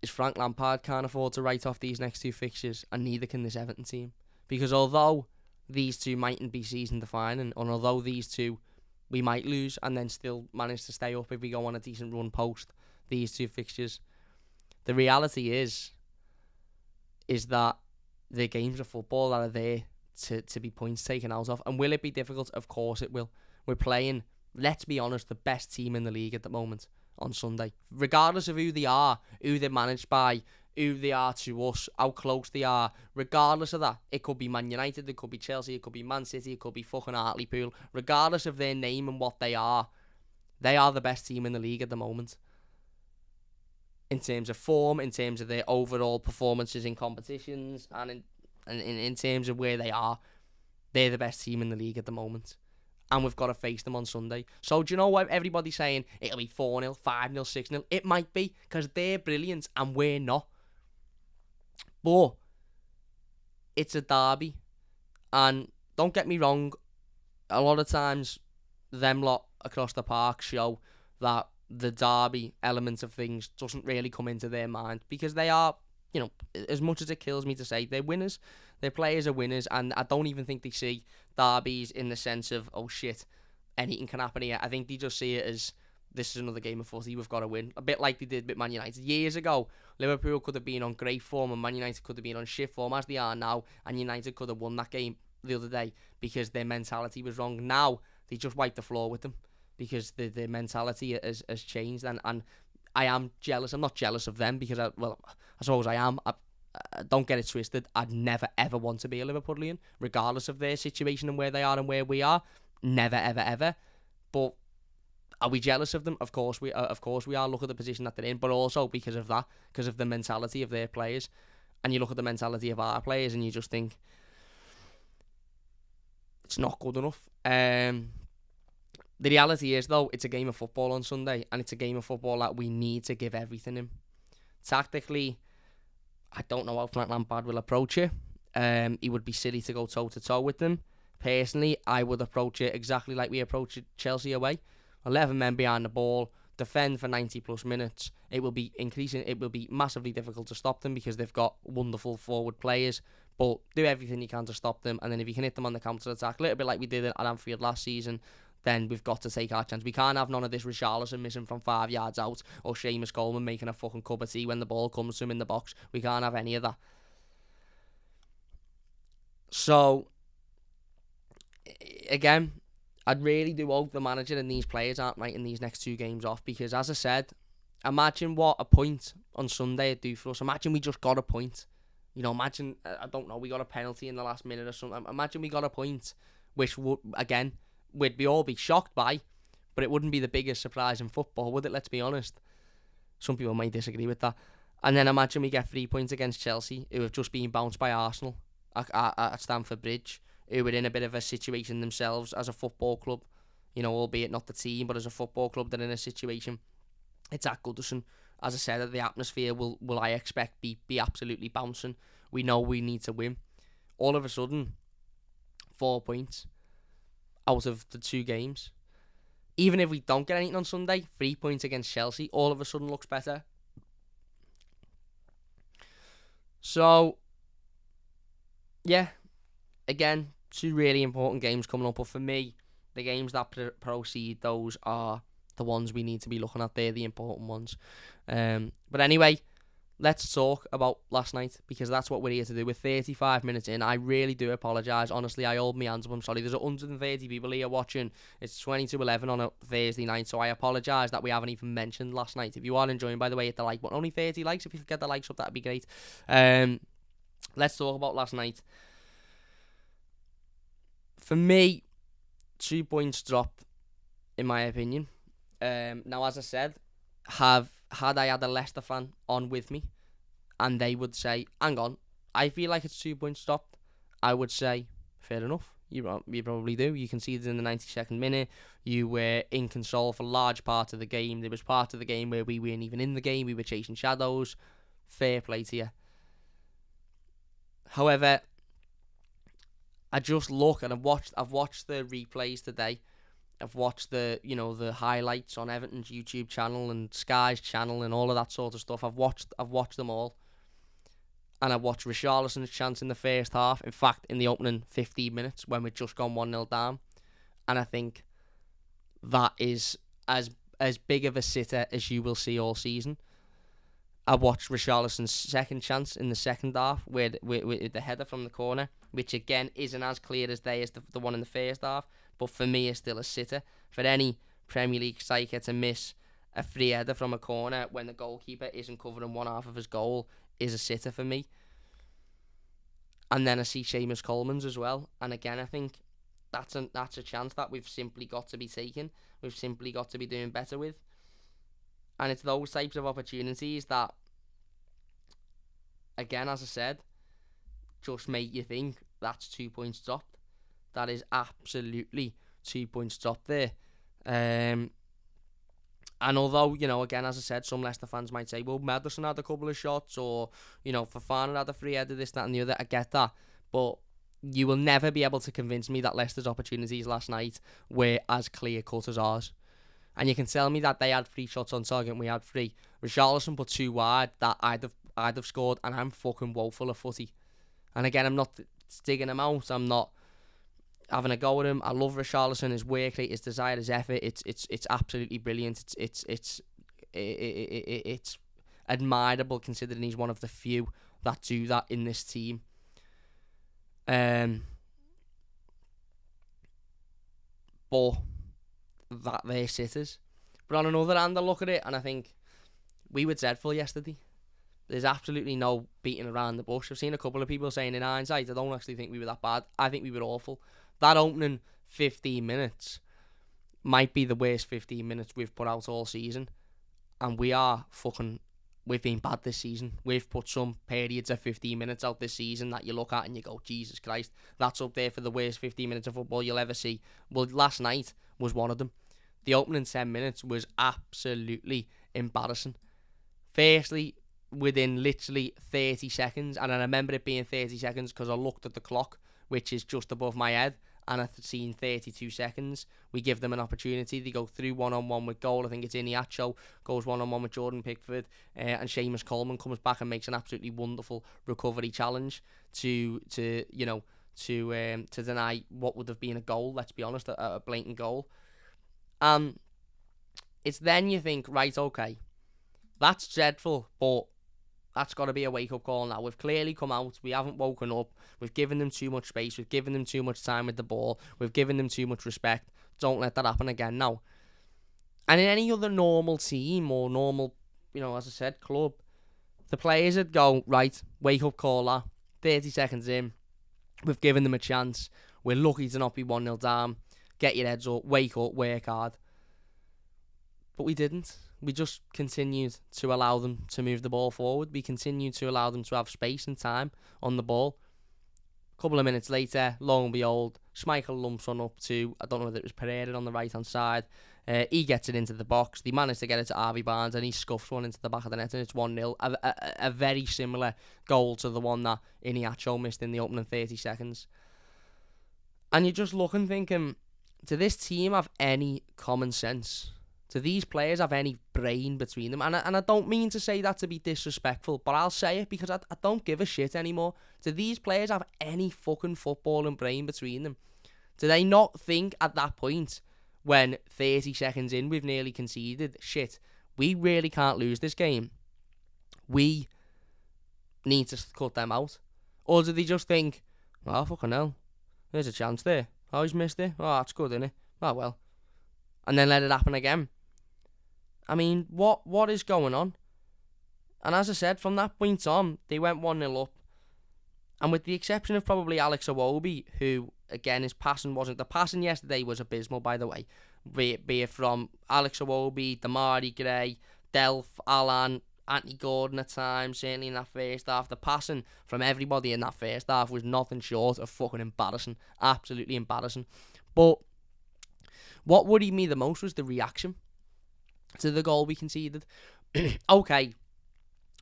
Speaker 1: is Frank Lampard can't afford to write off these next 2 fixtures, and neither can this Everton team. Because although these 2 mightn't be season defining, and although these 2 we might lose and then still manage to stay up if we go on a decent run post these 2 fixtures, the reality is that the games of football that are there to be points taken out of. And will it be difficult? Of course it will. We're playing, let's be honest, the best team in the league at the moment on Sunday. Regardless of who they are, who they're managed by, who they are to us, how close they are, regardless of that, it could be Man United, it could be Chelsea, it could be Man City, it could be fucking Hartlepool. Regardless of their name and what they are the best team in the league at the moment. In terms of form, in terms of their overall performances in competitions, and in terms of where they are, they're the best team in the league at the moment. And we've got to face them on Sunday. So do you know what everybody's saying? It'll be 4-0, 5-0, 6-0. It might be, because they're brilliant and we're not. But it's a derby. And don't get me wrong, a lot of times them lot across the park show that the derby element of things doesn't really come into their mind, because they are, as much as it kills me to say, they're winners. Their players are winners, and I don't even think they see derbies in the sense of, oh shit, anything can happen here. I think they just see it as, this is another game of footy, we've got to win. A bit like they did with Man United. Years ago, Liverpool could have been on great form and Man United could have been on shit form as they are now, and United could have won that game the other day because their mentality was wrong. Now, they just wipe the floor with them, because the mentality has changed, and I am jealous. I'm not jealous of them, because I suppose I am. I don't get it twisted. I'd never ever want to be a Liverpoolian, regardless of their situation and where they are and where we are. Never ever ever. But are we jealous of them? Of course we are. Look at the position that they're in, but also because of that, because of the mentality of their players. And you look at the mentality of our players, and you just think it's not good enough. The reality is, though, it's a game of football on Sunday, and it's a game of football that we need to give everything in. Tactically, I don't know how Frank Lampard will approach it. He would be silly to go toe-to-toe with them. Personally, I would approach it exactly like we approached Chelsea away. 11 men behind the ball, defend for 90-plus minutes. It will be massively difficult to stop them, because they've got wonderful forward players, but do everything you can to stop them, and then if you can hit them on the counter-attack, a little bit like we did at Anfield last season, then we've got to take our chance. We can't have none of this Richarlison missing from 5 yards out, or Seamus Coleman making a fucking cup of tea when the ball comes to him in the box. We can't have any of that. So, again, I'd really do hope the manager and these players aren't writing these next 2 games off, because, as I said, imagine what a point on Sunday would do for us. Imagine we just got a point. Imagine, I don't know, we got a penalty in the last minute or something. Imagine we got a point, which would, again, we'd all be shocked by, but it wouldn't be the biggest surprise in football, would it? Let's be honest. Some people might disagree with that. And then imagine we get 3 points against Chelsea, who have just been bounced by Arsenal at Stamford Bridge, who were in a bit of a situation themselves as a football club, albeit not the team, but as a football club, they're in a situation. It's at Goodison. As I said, the atmosphere will I expect, be absolutely bouncing. We know we need to win. All of a sudden, 4 points out of the 2 games. Even if we don't get anything on Sunday, 3 points against Chelsea all of a sudden looks better. So, yeah, again, 2 really important games coming up. But for me, the games that proceed, those are the ones we need to be looking at. They're the important ones. But anyway, let's talk about last night, because that's what we're here to do. We're 35 minutes in. I really do apologise. Honestly, I hold my hands up. I'm sorry. There's 130 people here watching. It's 20 to 11 on a Thursday night, so I apologise that we haven't even mentioned last night. If you are enjoying, by the way, hit the like button. Only 30 likes. If you could get the likes up, that'd be great. Let's talk about last night. For me, 2 points dropped, in my opinion. Now, as I said, had I had a Leicester fan on with me, and they would say, hang on, I feel like it's 2 points dropped, I would say, fair enough. You probably do. You conceded in the 92nd minute. You were in control for large part of the game. There was part of the game where we weren't even in the game. We were chasing shadows. Fair play to you. However, I just look, and I've watched the replays today. I've watched the highlights on Everton's YouTube channel and Sky's channel and all of that sort of stuff. I've watched them all. And I watched Richarlison's chance in the first half. In fact, in the opening 15 minutes when we'd just gone 1-0 down. And I think that is as big of a sitter as you will see all season. I watched Richarlison's second chance in the second half with the header from the corner, which again isn't as clear as day as the one in the first half, but for me is still a sitter. For any Premier League striker to miss a free header from a corner when the goalkeeper isn't covering one half of his goal is a sitter for me. And then I see Seamus Coleman's as well, and again I think that's a chance that we've simply got to be taking. We've simply got to be doing better with. And it's those types of opportunities that, again, as I said, just make you think that's 2 points dropped. That is absolutely 2 points dropped there. And although, again, as I said, some Leicester fans might say, well, Maddison had a couple of shots, or, Fofana had a free header, this, that and the other. I get that. But you will never be able to convince me that Leicester's opportunities last night were as clear-cut as ours. And you can tell me that they had 3 shots on target and we had 3. Richarlison put 2 wide that I'd have scored, and I'm fucking woeful of footy. And again, I'm not digging him out. I'm not having a go at him. I love Richarlison, his work rate, his desire, his effort. It's absolutely brilliant. It's admirable considering he's one of the few that do that in this team. But that they're sitters. But on another hand, I look at it and I think we were dreadful yesterday. There's absolutely no beating around the bush. I've seen a couple of people saying in hindsight, I don't actually think we were that bad. I think we were awful. That opening 15 minutes might be the worst 15 minutes we've put out all season. And we've been bad this season. We've put some periods of 15 minutes out this season that you look at and you go, Jesus Christ, that's up there for the worst 15 minutes of football you'll ever see. Well, last night was one of them. The opening 10 minutes was absolutely embarrassing. Firstly, within literally 30 seconds, and I remember it being 30 seconds because I looked at the clock, which is just above my head, and I've seen 32 seconds. We give them an opportunity. They go through one-on-one with goal. I think it's Iniacho goes one-on-one with Jordan Pickford, and Seamus Coleman comes back and makes an absolutely wonderful recovery challenge to deny what would have been a goal. Let's be honest, a blatant goal. It's then you think, right, okay, that's dreadful, but that's got to be a wake-up call now. We've clearly come out. We haven't woken up. We've given them too much space. We've given them too much time with the ball. We've given them too much respect. Don't let that happen again now. And in any other normal team or normal, as I said, club, the players would go, right, wake-up call that. 30 seconds in. We've given them a chance. We're lucky to not be 1-0 down. Get your heads up. Wake up. Work hard. But we didn't. We just continued to allow them to move the ball forward. We continued to allow them to have space and time on the ball. A couple of minutes later, lo and behold, Schmeichel lumps one up to, I don't know whether it was Pereira on the right-hand side. He gets it into the box. They managed to get it to Harvey Barnes, and he scuffs one into the back of the net, and it's 1-0. A very similar goal to the one that Iniacho missed in the opening 30 seconds. And you're just looking, thinking, do this team have any common sense? Do these players have any brain between them? And I don't mean to say that to be disrespectful, but I'll say it because I don't give a shit anymore. Do these players have any fucking footballing brain between them? Do they not think at that point, when 30 seconds in we've nearly conceded, shit, we really can't lose this game. We need to cut them out? Or do they just think, oh, fucking hell, there's a chance there. Oh, he's missed it. Oh, that's good, isn't it? Oh, well. And then let it happen again. I mean, what is going on? And as I said, from that point on, they went 1-0 up. And with the exception of probably Alex Iwobi, who, again, his passing wasn't... The passing yesterday was abysmal, by the way. Be it from Alex Iwobi, Damari Gray, Delph, Alan, Anthony Gordon at times, certainly in that first half. The passing from everybody in that first half was nothing short of fucking embarrassing. Absolutely embarrassing. But what worried me the most was the reaction to the goal we conceded. Okay,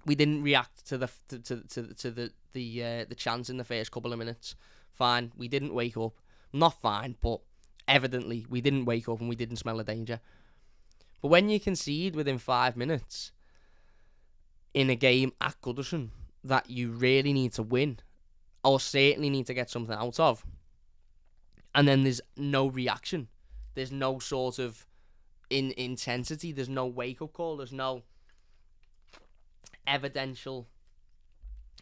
Speaker 1: we didn't react to the chance in the first couple of minutes. Fine, we didn't wake up. Not fine, but evidently we didn't wake up and we didn't smell the danger. But when you concede within 5 minutes in a game at Goodison that you really need to win, or certainly need to get something out of, and then there's no reaction, there's no sort of intensity, there's no wake-up call, there's no evidential,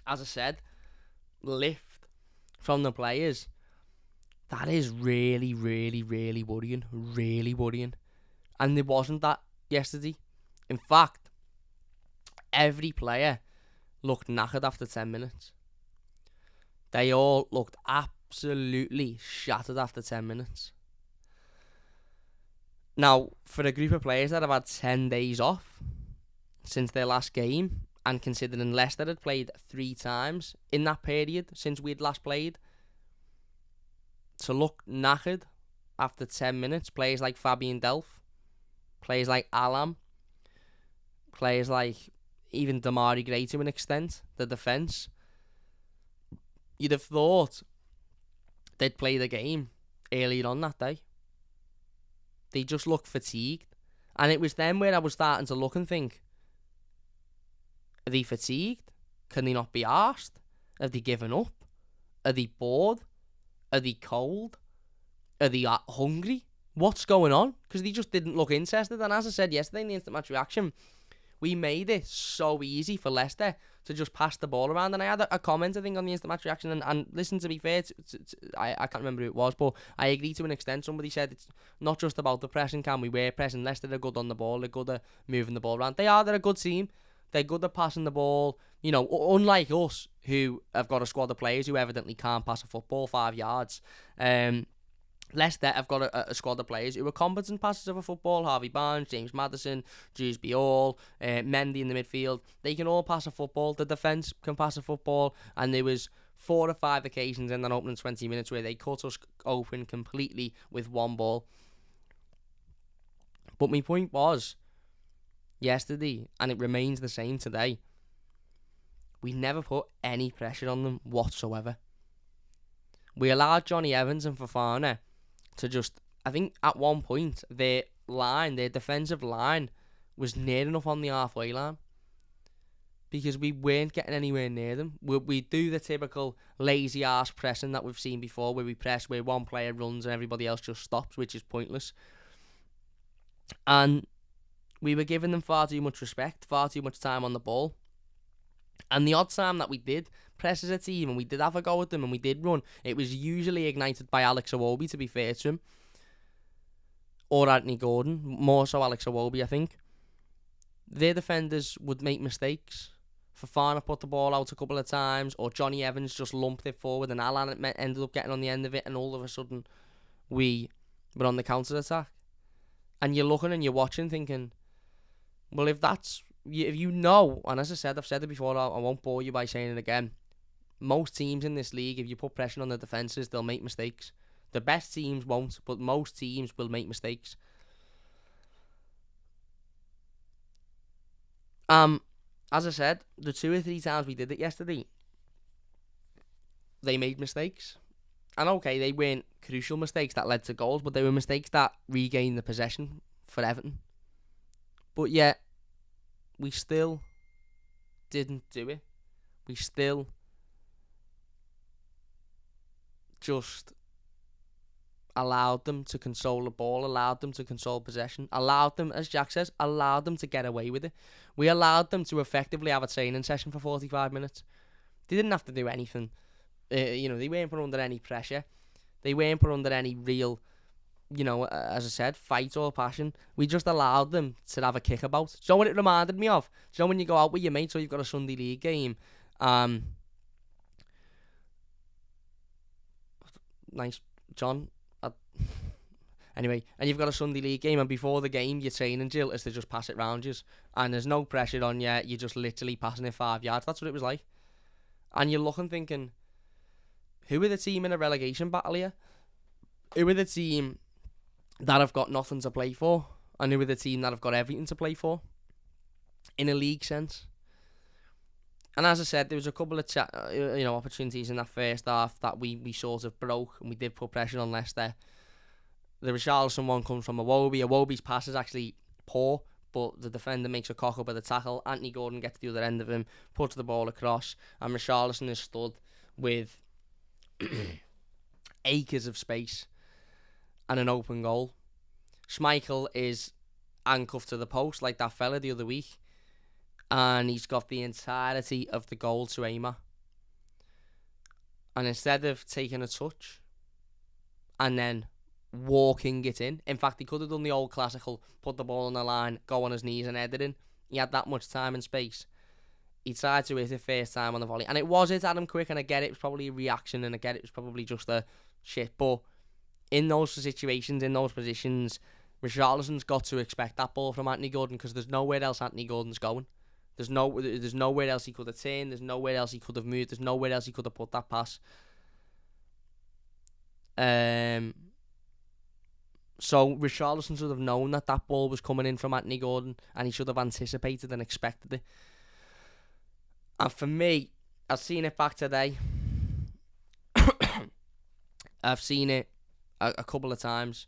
Speaker 1: as I said, lift from the players, that is really, really, really worrying. Really worrying. And there wasn't that yesterday. In fact, every player looked knackered after 10 minutes. They all looked absolutely shattered after 10 minutes. Now, for a group of players that have had 10 days off since their last game, and considering Leicester had played 3 times in that period since we'd last played, to look knackered after 10 minutes, players like Fabian Delph, players like Alam, players like even Damari Gray to an extent, the defence, you'd have thought they'd play the game earlier on that day. They just looked fatigued. And it was then where I was starting to look and think, are they fatigued? Can they not be arsed? Have they given up? Are they bored? Are they cold? Are they hungry? What's going on? Because they just didn't look interested. And as I said yesterday in the instant match reaction, we made it so easy for Leicester to just pass the ball around. And I had a comment, I think, on the instant match reaction. And listen, to be fair, I can't remember who it was, but I agree to an extent. Somebody said it's not just about the pressing, we were pressing. Leicester are good on the ball. They're good at moving the ball around. They're a good team. They're good at passing the ball. You know, unlike us, who have got a squad of players who evidently can't pass a football 5 yards. Leicester have got a squad of players who are competent passers of a football. Harvey Barnes, James Maddison, Dewsbury Hall, Mendy in the midfield. They can all pass a football. The defence can pass a football. And there was 4 or 5 occasions in that opening 20 minutes where they cut us open completely with one ball. But my point was, yesterday, and it remains the same today, we never put any pressure on them whatsoever. We allowed Johnny Evans and Fofana to just, I think at one point, their defensive line was near enough on the halfway line because we weren't getting anywhere near them. We do the typical lazy arse pressing that we've seen before, where we press where one player runs and everybody else just stops, which is pointless. And we were giving them far too much respect, far too much time on the ball. And the odd time that we did press as a team and we did have a go at them and we did run, it was usually ignited by Alex Iwobi, to be fair to him. Or Anthony Gordon, more so Alex Iwobi, I think. Their defenders would make mistakes. Fofana put the ball out a couple of times, or Johnny Evans just lumped it forward and Alan ended up getting on the end of it, and all of a sudden we were on the counter-attack. And you're looking and you're watching thinking, well, if you know, and as I said, I've said it before, I won't bore you by saying it again, most teams in this league, if you put pressure on the defences, they'll make mistakes. The best teams won't, but most teams will make mistakes. As I said, the 2 or 3 times we did it yesterday, they made mistakes. And okay, they weren't crucial mistakes that led to goals, but they were mistakes that regained the possession for Everton. But yet, we still didn't do it. We still just allowed them to control the ball, allowed them to control possession, allowed them, as Jack says, allowed them to get away with it. We allowed them to effectively have a training session for 45 minutes. They didn't have to do anything. They weren't put under any pressure. They weren't put under any real, as I said, fight or passion. We just allowed them to have a kick about. Do you know what it reminded me of? Do you know when you go out with your mates or you've got a Sunday league game? Nice, John. Anyway, and you've got a Sunday league game, and before the game, your training drill is to just pass it round you, and there's no pressure on you. You're just literally passing it 5 yards. That's what it was like. And you're looking, thinking, who are the team in a relegation battle here? Who are the team that have got nothing to play for, and who are the team that have got everything to play for, in a league sense? And as I said, there was a couple of opportunities in that first half that we sort of broke, and we did put pressure on Leicester. The Richarlison one comes from Iwobi. Iwobi's pass is actually poor, but the defender makes a cock up at the tackle. Anthony Gordon gets to the other end of him, puts the ball across, and Richarlison is stood with acres of space and an open goal. Schmeichel is handcuffed to the post like that fella the other week, and he's got the entirety of the goal to aim at. And instead of taking a touch and then walking it in fact, he could have done the old classical, put the ball on the line, go on his knees and head it in. He had that much time and space. He tried to hit it first time on the volley, and it was hit at him quick, and I get it was probably a reaction, and I get it was probably just a shit, but in those situations, in those positions, Richarlison's got to expect that ball from Anthony Gordon, because there's nowhere else Anthony Gordon's going. There's nowhere else he could have turned, there's nowhere else he could have moved, there's nowhere else he could have put that pass. So Richarlison should have known that ball was coming in from Anthony Gordon, and he should have anticipated and expected it. And for me, I've seen it back today. I've seen it a couple of times.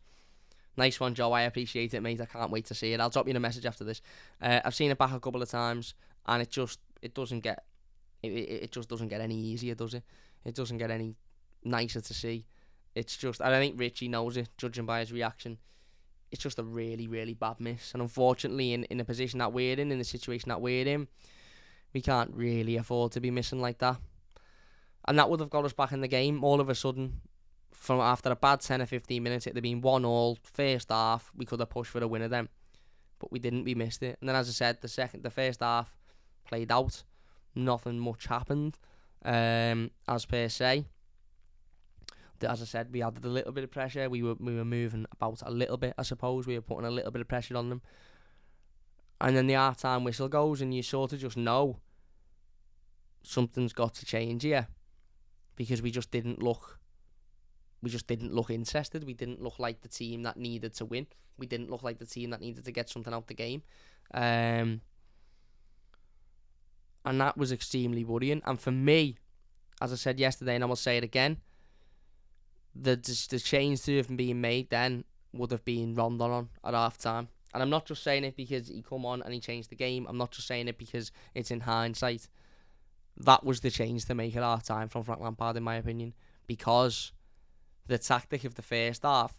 Speaker 1: Nice one, Joe. I appreciate it, mate. I can't wait to see it. I'll drop you a message after this. I've seen it back a couple of times, and it just doesn't get any easier, does it? It doesn't get any nicer to see. It's just, I don't think Richie knows it, judging by his reaction. It's just a really, really bad miss. And unfortunately, in the position that we're in the situation that we're in, we can't really afford to be missing like that. And that would have got us back in the game. All of a sudden, from after a bad 10 or 15 minutes, it'd have been 1-1, first half, we could have pushed for a winner then. But we didn't, we missed it. And then, as I said, the first half played out. Nothing much happened, as per se. As I said, we had a little bit of pressure. We were moving about a little bit, I suppose. We were putting a little bit of pressure on them. And then the half-time whistle goes, and you sort of just know something's got to change here, because we just didn't look interested. We didn't look like the team that needed to win. We didn't look like the team that needed to get something out the game. And that was extremely worrying. And for me, as I said yesterday, and I will say it again, the change to have been made then would have been Rondon at half time. And I'm not just saying it because he come on and he changed the game. I'm not just saying it because it's in hindsight. That was the change to make at half time from Frank Lampard, in my opinion, because the tactic of the first half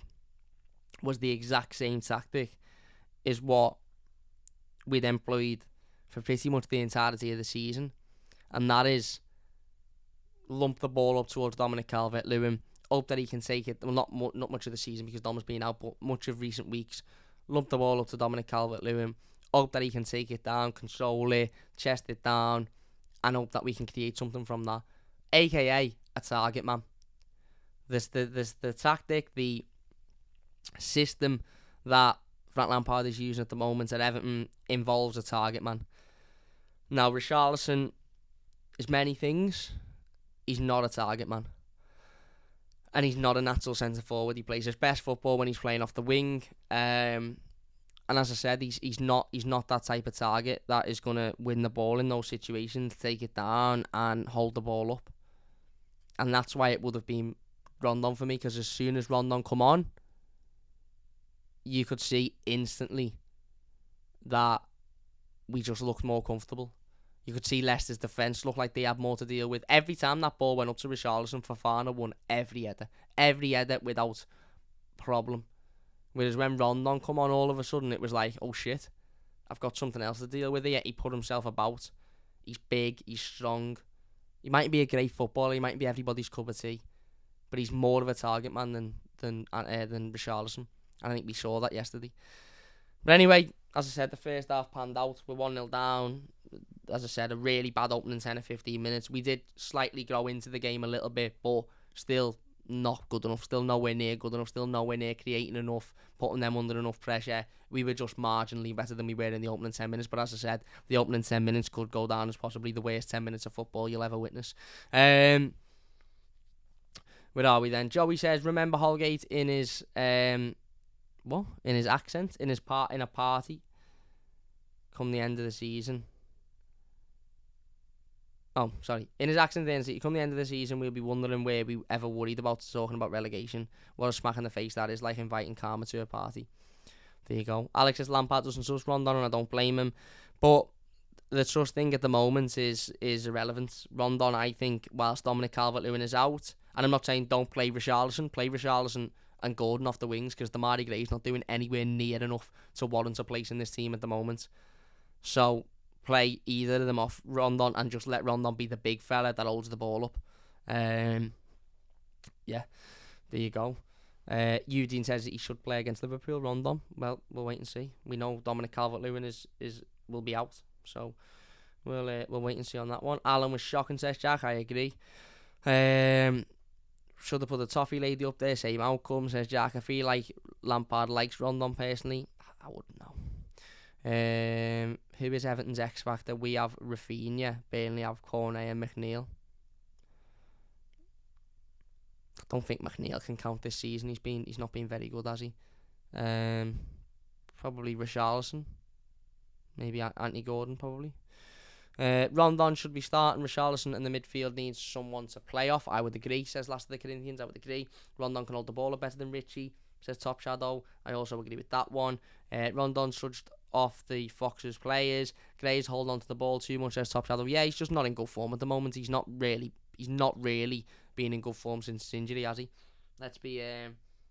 Speaker 1: was the exact same tactic as what we'd employed for pretty much the entirety of the season, and that is lump the ball up towards Dominic Calvert-Lewin, hope that he can take it. Well, not much of the season because Dom's been out, but much of recent weeks. Lump the ball up to Dominic Calvert-Lewin, hope that he can take it down, control it, chest it down, and hope that we can create something from that. AKA a target man. The tactic, the system that Frank Lampard is using at the moment at Everton involves a target man. Now, Richarlison is many things. He's not a target man. And he's not a natural centre forward. He plays his best football when he's playing off the wing. And as I said, he's not that type of target that is going to win the ball in those situations, take it down and hold the ball up. And that's why it would have been Rondon for me, because as soon as Rondon come on, you could see instantly that we just looked more comfortable. You could see Leicester's defence look like they had more to deal with. Every time that ball went up to Richarlison, Fofana won every header without problem. Whereas when Rondon come on, all of a sudden it was like, oh shit, I've got something else to deal with here. He put himself about. He's big, he's strong, He might be a great footballer. He might be everybody's cup of tea, but he's more of a target man than Richarlison. And I think we saw that yesterday. But anyway, as I said, the first half panned out. We're 1-0 down. As I said, a really bad opening 10 or 15 minutes. We did slightly grow into the game a little bit, but still not good enough. Still nowhere near good enough. Still nowhere near creating enough, putting them under enough pressure. We were just marginally better than we were in the opening 10 minutes. But as I said, the opening 10 minutes could go down as possibly the worst 10 minutes of football you'll ever witness. Where are we then? Joey says, remember Holgate in his in his accent, in a party come the end of the season. Oh, sorry. In his accent, come the end of the season, we'll be wondering where we ever worried about talking about relegation. What a smack in the face that is, like inviting karma to a party. There you go. Alex says Lampard doesn't trust Rondon, and I don't blame him. But the trust thing at the moment is irrelevant. Rondon, I think, whilst Dominic Calvert-Lewin is out, and I'm not saying don't play Richarlison and Gordon off the wings, because Damari Gray's not doing anywhere near enough to warrant a place in this team at the moment. So play either of them off Rondon and just let Rondon be the big fella that holds the ball up. Yeah, there you go. Eugene says that he should play against Liverpool. Rondon, well, we'll wait and see. We know Dominic Calvert-Lewin will be out, so we'll wait and see on that one. Alan was shocking, says Jack. I agree. Should have put the toffee lady up there. Same outcome, says Jack. I feel like Lampard likes Rondon personally. I wouldn't know. Who is Everton's X Factor? We have Rafinha. Burnley have Cornet and McNeil. I don't think McNeil can count this season. He's not been very good, has he? Probably Richarlison. Maybe Anthony Gordon, probably. Rondon should be starting. Richarlison in the midfield needs someone to play off. I would agree, says Last of the Corinthians. I would agree. Rondon can hold the ball up better than Richie, says Top Shadow. I also agree with that one. Rondon trudged off the Foxes players. Gray's holding on to the ball too much, says Top Shadow. Yeah, he's just not in good form at the moment. He's not really been in good form since his injury, has he? Let's be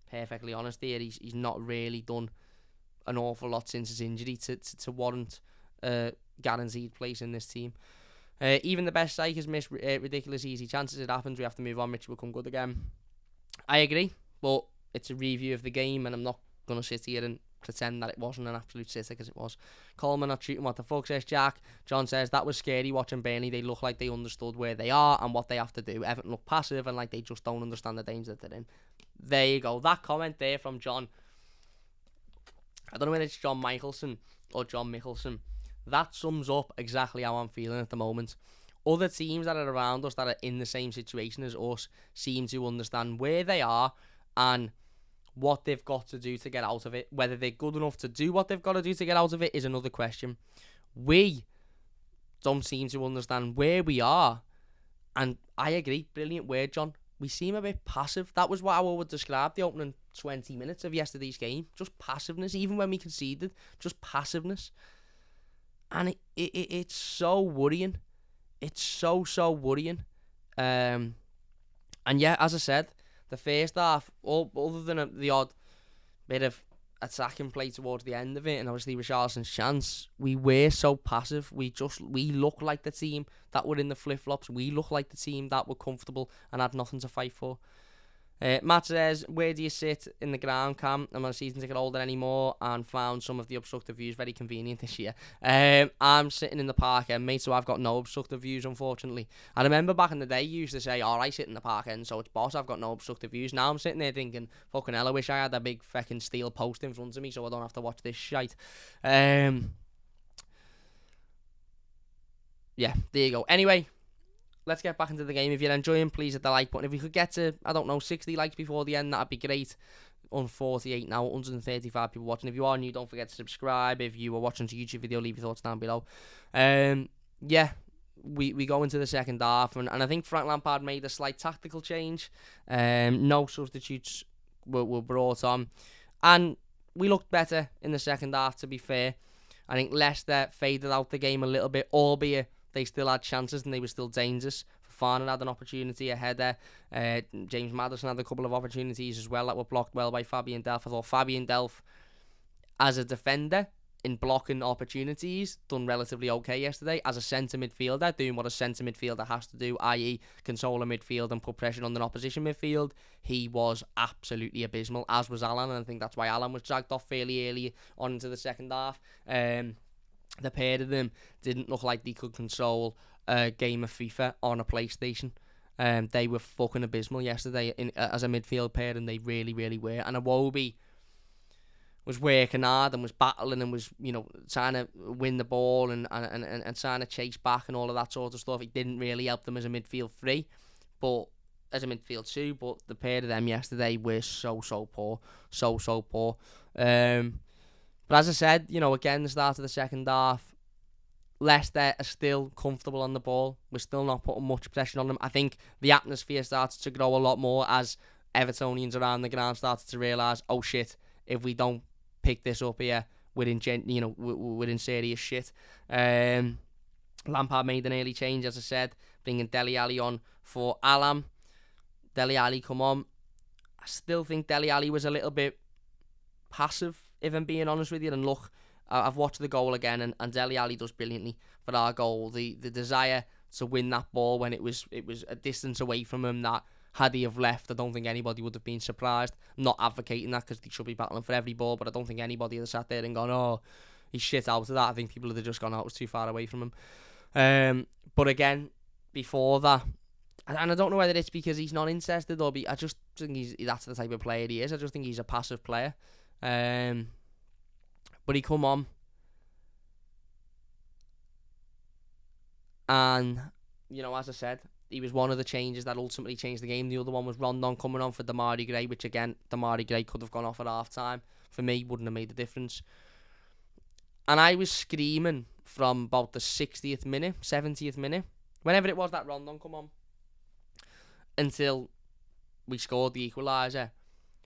Speaker 1: perfectly honest here. He's not really done an awful lot since his injury to warrant guaranteed place in this team. Even the best strikers miss ridiculous easy chances. It happens. We have to move on. Mitchell will come good again. I agree, but it's a review of the game, and I'm not going to sit here and pretend that it wasn't an absolute sitter, because it was. Coleman not shooting what the fuck, says Jack. John says that was scary watching Burnley. They look like they understood where they are and what they have to do. Everton look passive and like they just don't understand the danger that they're in. There you go. That comment there from John. I don't know whether it's John Michelson or John Michelson. That sums up exactly how I'm feeling at the moment. Other teams that are around us that are in the same situation as us seem to understand where they are and what they've got to do to get out of it. Whether they're good enough to do what they've got to do to get out of it is another question. We don't seem to understand where we are. And I agree. Brilliant word, John. We seem a bit passive. That was what I would describe the opening 20 minutes of yesterday's game. Just passiveness. Even when we conceded, just passiveness. And it's so worrying. It's so worrying. And yeah, as I said, the first half, other than the odd bit of attacking play towards the end of it, and obviously Richarlison's chance, we were so passive. We look like the team that were in the flip-flops. We look like the team that were comfortable and had nothing to fight for. Matt says, where do you sit in the ground, Cam? I'm not a season ticket holder anymore and found some of the obstructive views very convenient this year. I'm sitting in the park end, mate, so I've got no obstructive views, unfortunately. I remember back in the day, you used to say, I sit in the park end, so it's boss, I've got no obstructive views. Now I'm sitting there thinking, fucking hell, I wish I had a big fucking steel post in front of me so I don't have to watch this shite. Yeah, there you go. Anyway, let's get back into the game. If you're enjoying, please hit the like button. If we could get to, 60 likes before the end, that'd be great. On 48 now, 135 people watching. If you are new, don't forget to subscribe. If you are watching the YouTube video, leave your thoughts down below. Yeah, we go into the second half, and I think Frank Lampard made a slight tactical change. No substitutes were brought on, and we looked better in the second half, to be fair. I think Leicester faded out the game a little bit, albeit they still had chances and they were still dangerous. Fofana had an opportunity, a header. James Maddison had a couple of opportunities as well that were blocked well by Fabian Delph. I thought Fabian Delph, as a defender, in blocking opportunities, done relatively okay yesterday. As a centre midfielder, doing what a centre midfielder has to do, i.e. control a midfield and put pressure on the opposition midfield, he was absolutely abysmal, as was Alan, and I think that's why Alan was dragged off fairly early on into the second half. The pair of them didn't look like they could control a game of FIFA on a PlayStation. They were fucking abysmal yesterday as a midfield pair, and they really, really were. And Iwobi was working hard and was battling and was, trying to win the ball and trying to chase back and all of that sort of stuff. It didn't really help them as a midfield three, but as a midfield two. But the pair of them yesterday were so poor, so poor. But as I said, again, the start of the second half, Leicester are still comfortable on the ball. We're still not putting much pressure on them. I think the atmosphere started to grow a lot more as Evertonians around the ground started to realise, oh shit, if we don't pick this up here, we're in serious shit. Lampard made an early change, as I said, bringing Dele Alli on for Alam. Dele Alli come on. I still think Dele Alli was a little bit passive, if I'm being honest with you. And look, I've watched the goal again, and Dele Alli does brilliantly for our goal. The desire to win that ball when it was a distance away from him that, had he have left, I don't think anybody would have been surprised. I'm not advocating that because they should be battling for every ball, but I don't think anybody has sat there and gone, oh, he's shit out of that. I think people would have just gone, oh, it was too far away from him. But again, before that, and I don't know whether it's because he's not interested or I just think that's the type of player he is. I just think he's a passive player. But he come on, and as I said, he was one of the changes that ultimately changed the game. The other one was Rondon coming on for Damari Gray, which again, Damari Gray could have gone off at half time. For me, wouldn't have made a difference. And I was screaming from about the 60th minute, 70th minute, whenever it was that Rondon come on, until we scored the equaliser,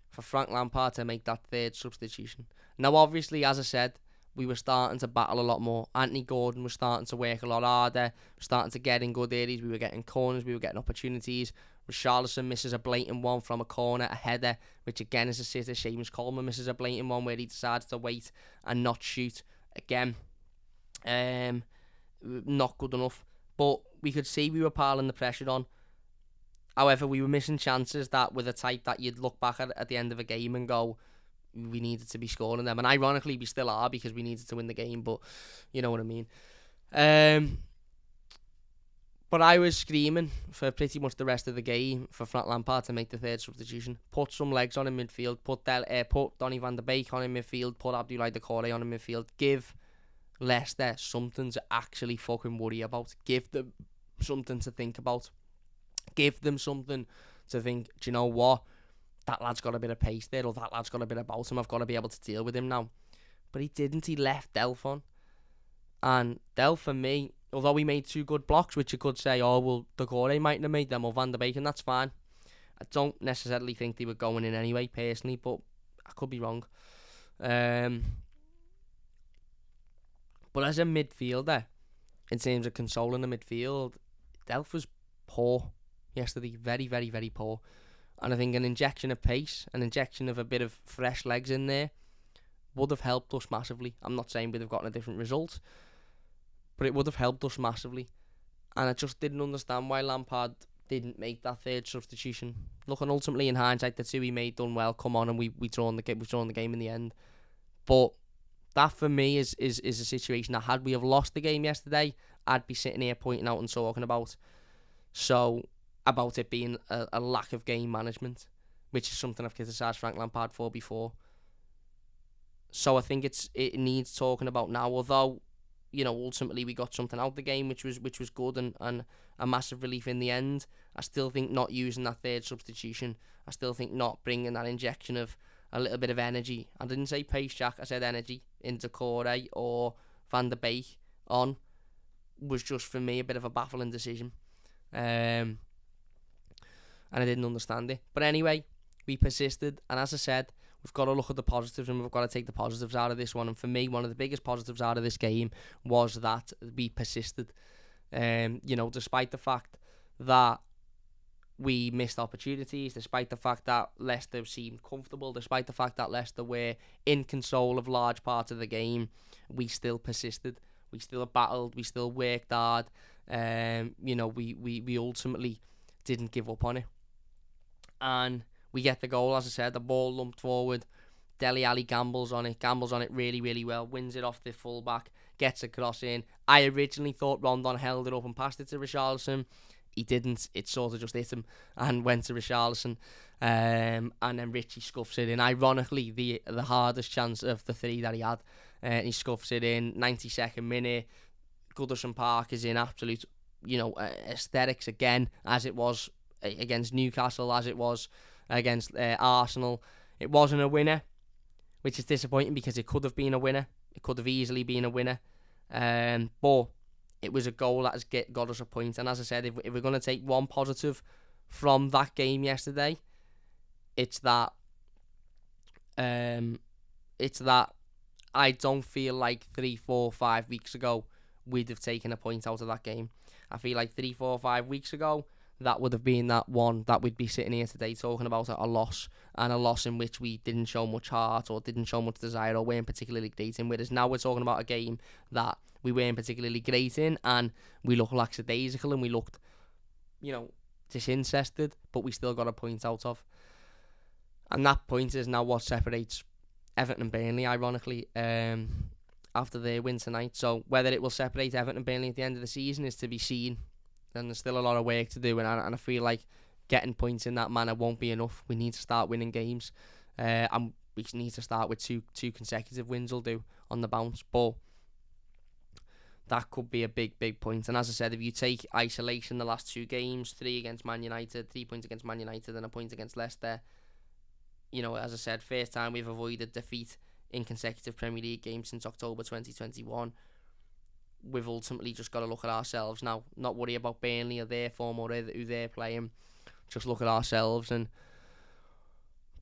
Speaker 1: for Frank Lampard to make that third substitution. Now, obviously, as I said, we were starting to battle a lot more. Anthony Gordon was starting to work a lot harder, starting to get in good areas. We were getting corners, we were getting opportunities. Richarlison misses a blatant one from a corner, a header, which again is a sitter. Seamus Coleman misses a blatant one where he decides to wait and not shoot. Again, not good enough. But we could see we were piling the pressure on. However, we were missing chances that were the type that you'd look back at the end of a game and go, we needed to be scoring them. And ironically, we still are because we needed to win the game, but you know what I mean. But I was screaming for pretty much the rest of the game for Frank Lampard to make the third substitution. Put some legs on in midfield. Put Donny van de Beek on in midfield. Put Abdoulaye Doucouré on in midfield. Give Leicester something to actually fucking worry about. Give them something to think about. Give them something to think, do you know what? That lad's got a bit of pace there, or that lad's got a bit about him. I've got to be able to deal with him now. But he didn't. He left Delph on. And Delph, for me, although he made two good blocks, which you could say, oh, well, Doucouré mightn't have made them, or Van der Beek, and that's fine. I don't necessarily think they were going in anyway, personally, but I could be wrong. But as a midfielder, in terms of consoling the midfield, Delph was poor yesterday. Very, very, very poor. And I think an injection of pace, an injection of a bit of fresh legs in there would have helped us massively. I'm not saying we'd have gotten a different result, but it would have helped us massively. And I just didn't understand why Lampard didn't make that third substitution. Look, and ultimately in hindsight, the two he made done well. Come on, and we've drawn the game in the end. But that for me is a situation that had we have lost the game yesterday, I'd be sitting here pointing out and talking about. So, about it being a lack of game management, which is something I've criticised Frank Lampard for before. So I think it needs talking about now. Although, ultimately we got something out of the game, which was good and a massive relief in the end. I still think not using that third substitution. I still think not bringing that injection of a little bit of energy. I didn't say pace, Jack. I said energy into Doucouré or Van der Beek on was just for me a bit of a baffling decision. And I didn't understand it. But anyway, we persisted. And as I said, we've got to look at the positives and we've got to take the positives out of this one. And for me, one of the biggest positives out of this game was that we persisted. Despite the fact that we missed opportunities, despite the fact that Leicester seemed comfortable, despite the fact that Leicester were in control of large parts of the game. We still persisted, we still battled, we still worked hard. We ultimately didn't give up on it. And we get the goal, as I said, the ball lumped forward. Dele Alli gambles on it really, really well, wins it off the fullback, gets a cross in. I originally thought Rondon held it up and passed it to Richarlison. He didn't. It sort of just hit him and went to Richarlison. And then Richie scuffs it in. Ironically, the hardest chance of the three that he had. He scuffs it in, 92nd minute. Goodison Park is in absolute, aesthetics again, as it was against Newcastle, as it was against Arsenal. It wasn't a winner, which is disappointing because it could have been a winner. It could have easily been a winner. But it was a goal that has got us a point. And as I said, if we're going to take one positive from that game yesterday, it's that I don't feel like 3, 4, 5 weeks ago we'd have taken a point out of that game. I feel like 3, 4, 5 weeks ago, that would have been that one that we'd be sitting here today talking about a loss, and a loss in which we didn't show much heart or didn't show much desire or weren't particularly great in. Whereas now we're talking about a game that we weren't particularly great in, and we looked lackadaisical and we looked, disinterested, but we still got a point out of. And that point is now what separates Everton and Burnley, ironically, after their win tonight. So whether it will separate Everton and Burnley at the end of the season is to be seen. And there's still a lot of work to do, and I feel like getting points in that manner won't be enough. We need to start winning games, and we need to start with two consecutive wins will do on the bounce. But that could be a big point. And as I said, if you take isolation, the last 2 games, 3 against Man United, 3 points against Man United and a point against Leicester, as I said, first time we've avoided defeat in consecutive Premier League games since October 2021. We've ultimately just got to look at ourselves now, not worry about Burnley or their form or who they're playing. Just look at ourselves, and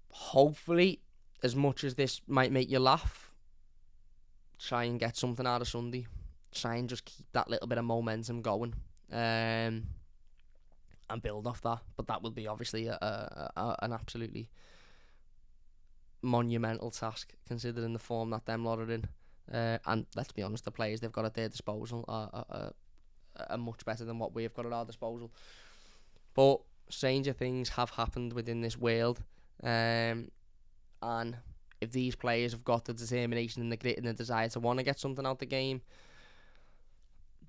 Speaker 1: hopefully, as much as this might make you laugh, try and get something out of Sunday. Try and just keep that little bit of momentum going, and build off that. But that will be obviously an absolutely monumental task, considering the form that them lot are in. And let's be honest, the players they've got at their disposal are much better than what we've got at our disposal. But stranger things have happened within this world, and if these players have got the determination and the grit and the desire to want to get something out the game,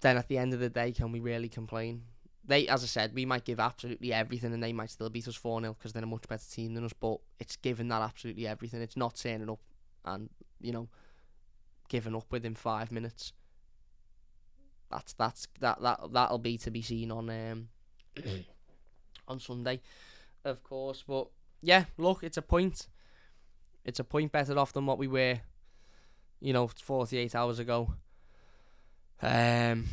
Speaker 1: then at the end of the day, can we really complain? As I said, we might give absolutely everything and they might still beat us 4-0 because they're a much better team than us, but it's giving that absolutely everything. It's not turning up and, giving up within 5 minutes. That'll be to be seen on on Sunday, of course. But yeah, look, it's a point. It's a point better off than what we were, 48 hours ago. And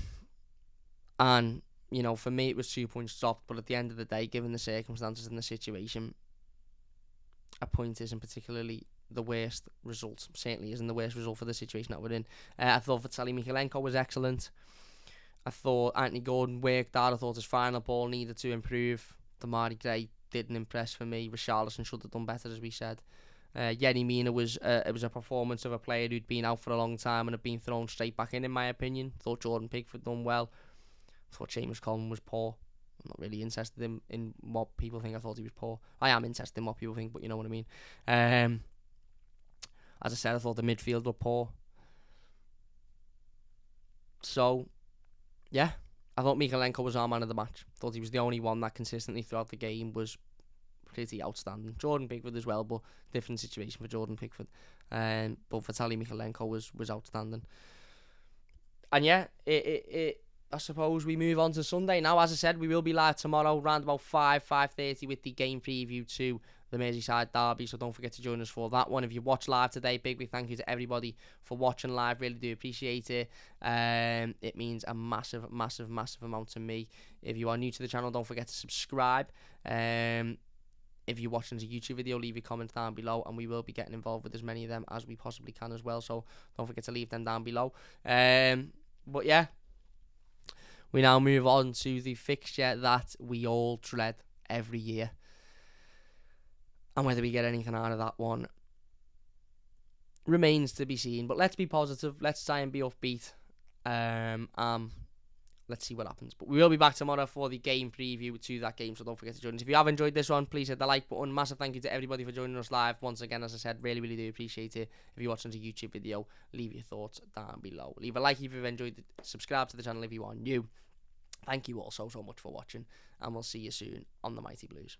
Speaker 1: for me it was 2 points dropped, but at the end of the day, given the circumstances and the situation, a point isn't particularly the worst result. Certainly isn't the worst result for the situation that we're in. I thought Vitaly Mykolenko was excellent. I thought Anthony Gordon worked hard. I thought his final ball needed to improve. Damari Gray didn't impress for me. Richarlison should have done better, as we said. Yerry Mina was a performance of a player who'd been out for a long time and had been thrown straight back in my opinion. Thought Jordan Pickford done well. Thought Seamus Coleman was poor. I'm not really interested in what people think. I thought he was poor. I am interested in what people think, but you know what I mean. As I said, I thought the midfield were poor. So, yeah, I thought Mykolenko was our man of the match. Thought he was the only one that consistently throughout the game was pretty outstanding. Jordan Pickford as well, but different situation for Jordan Pickford. But Vitaly Mykolenko was outstanding. And yeah, I suppose we move on to Sunday. Now, as I said, we will be live tomorrow around about 5:30 with the game preview to the Merseyside derby, so don't forget to join us for that one. If you watch live today, big thank you to everybody for watching live. Really do appreciate it. It means a massive amount to me. If you are new to the channel, don't forget to subscribe. If you're watching as a YouTube video, leave your comments down below, and we will be getting involved with as many of them as we possibly can as well, so don't forget to leave them down below. But yeah, we now move on to the fixture that we all dread. every year. And whether we get anything out of that one remains to be seen. But let's be positive. Let's try and be upbeat. Let's see what happens. But we will be back tomorrow for the game preview to that game, so don't forget to join us. If you have enjoyed this one, please hit the like button. Massive thank you to everybody for joining us live. Once again, as I said, really, really do appreciate it. If you're watching the YouTube video, leave your thoughts down below. Leave a like if you've enjoyed it. Subscribe to the channel if you are new. Thank you all so much for watching, and we'll see you soon on the Mighty Blues.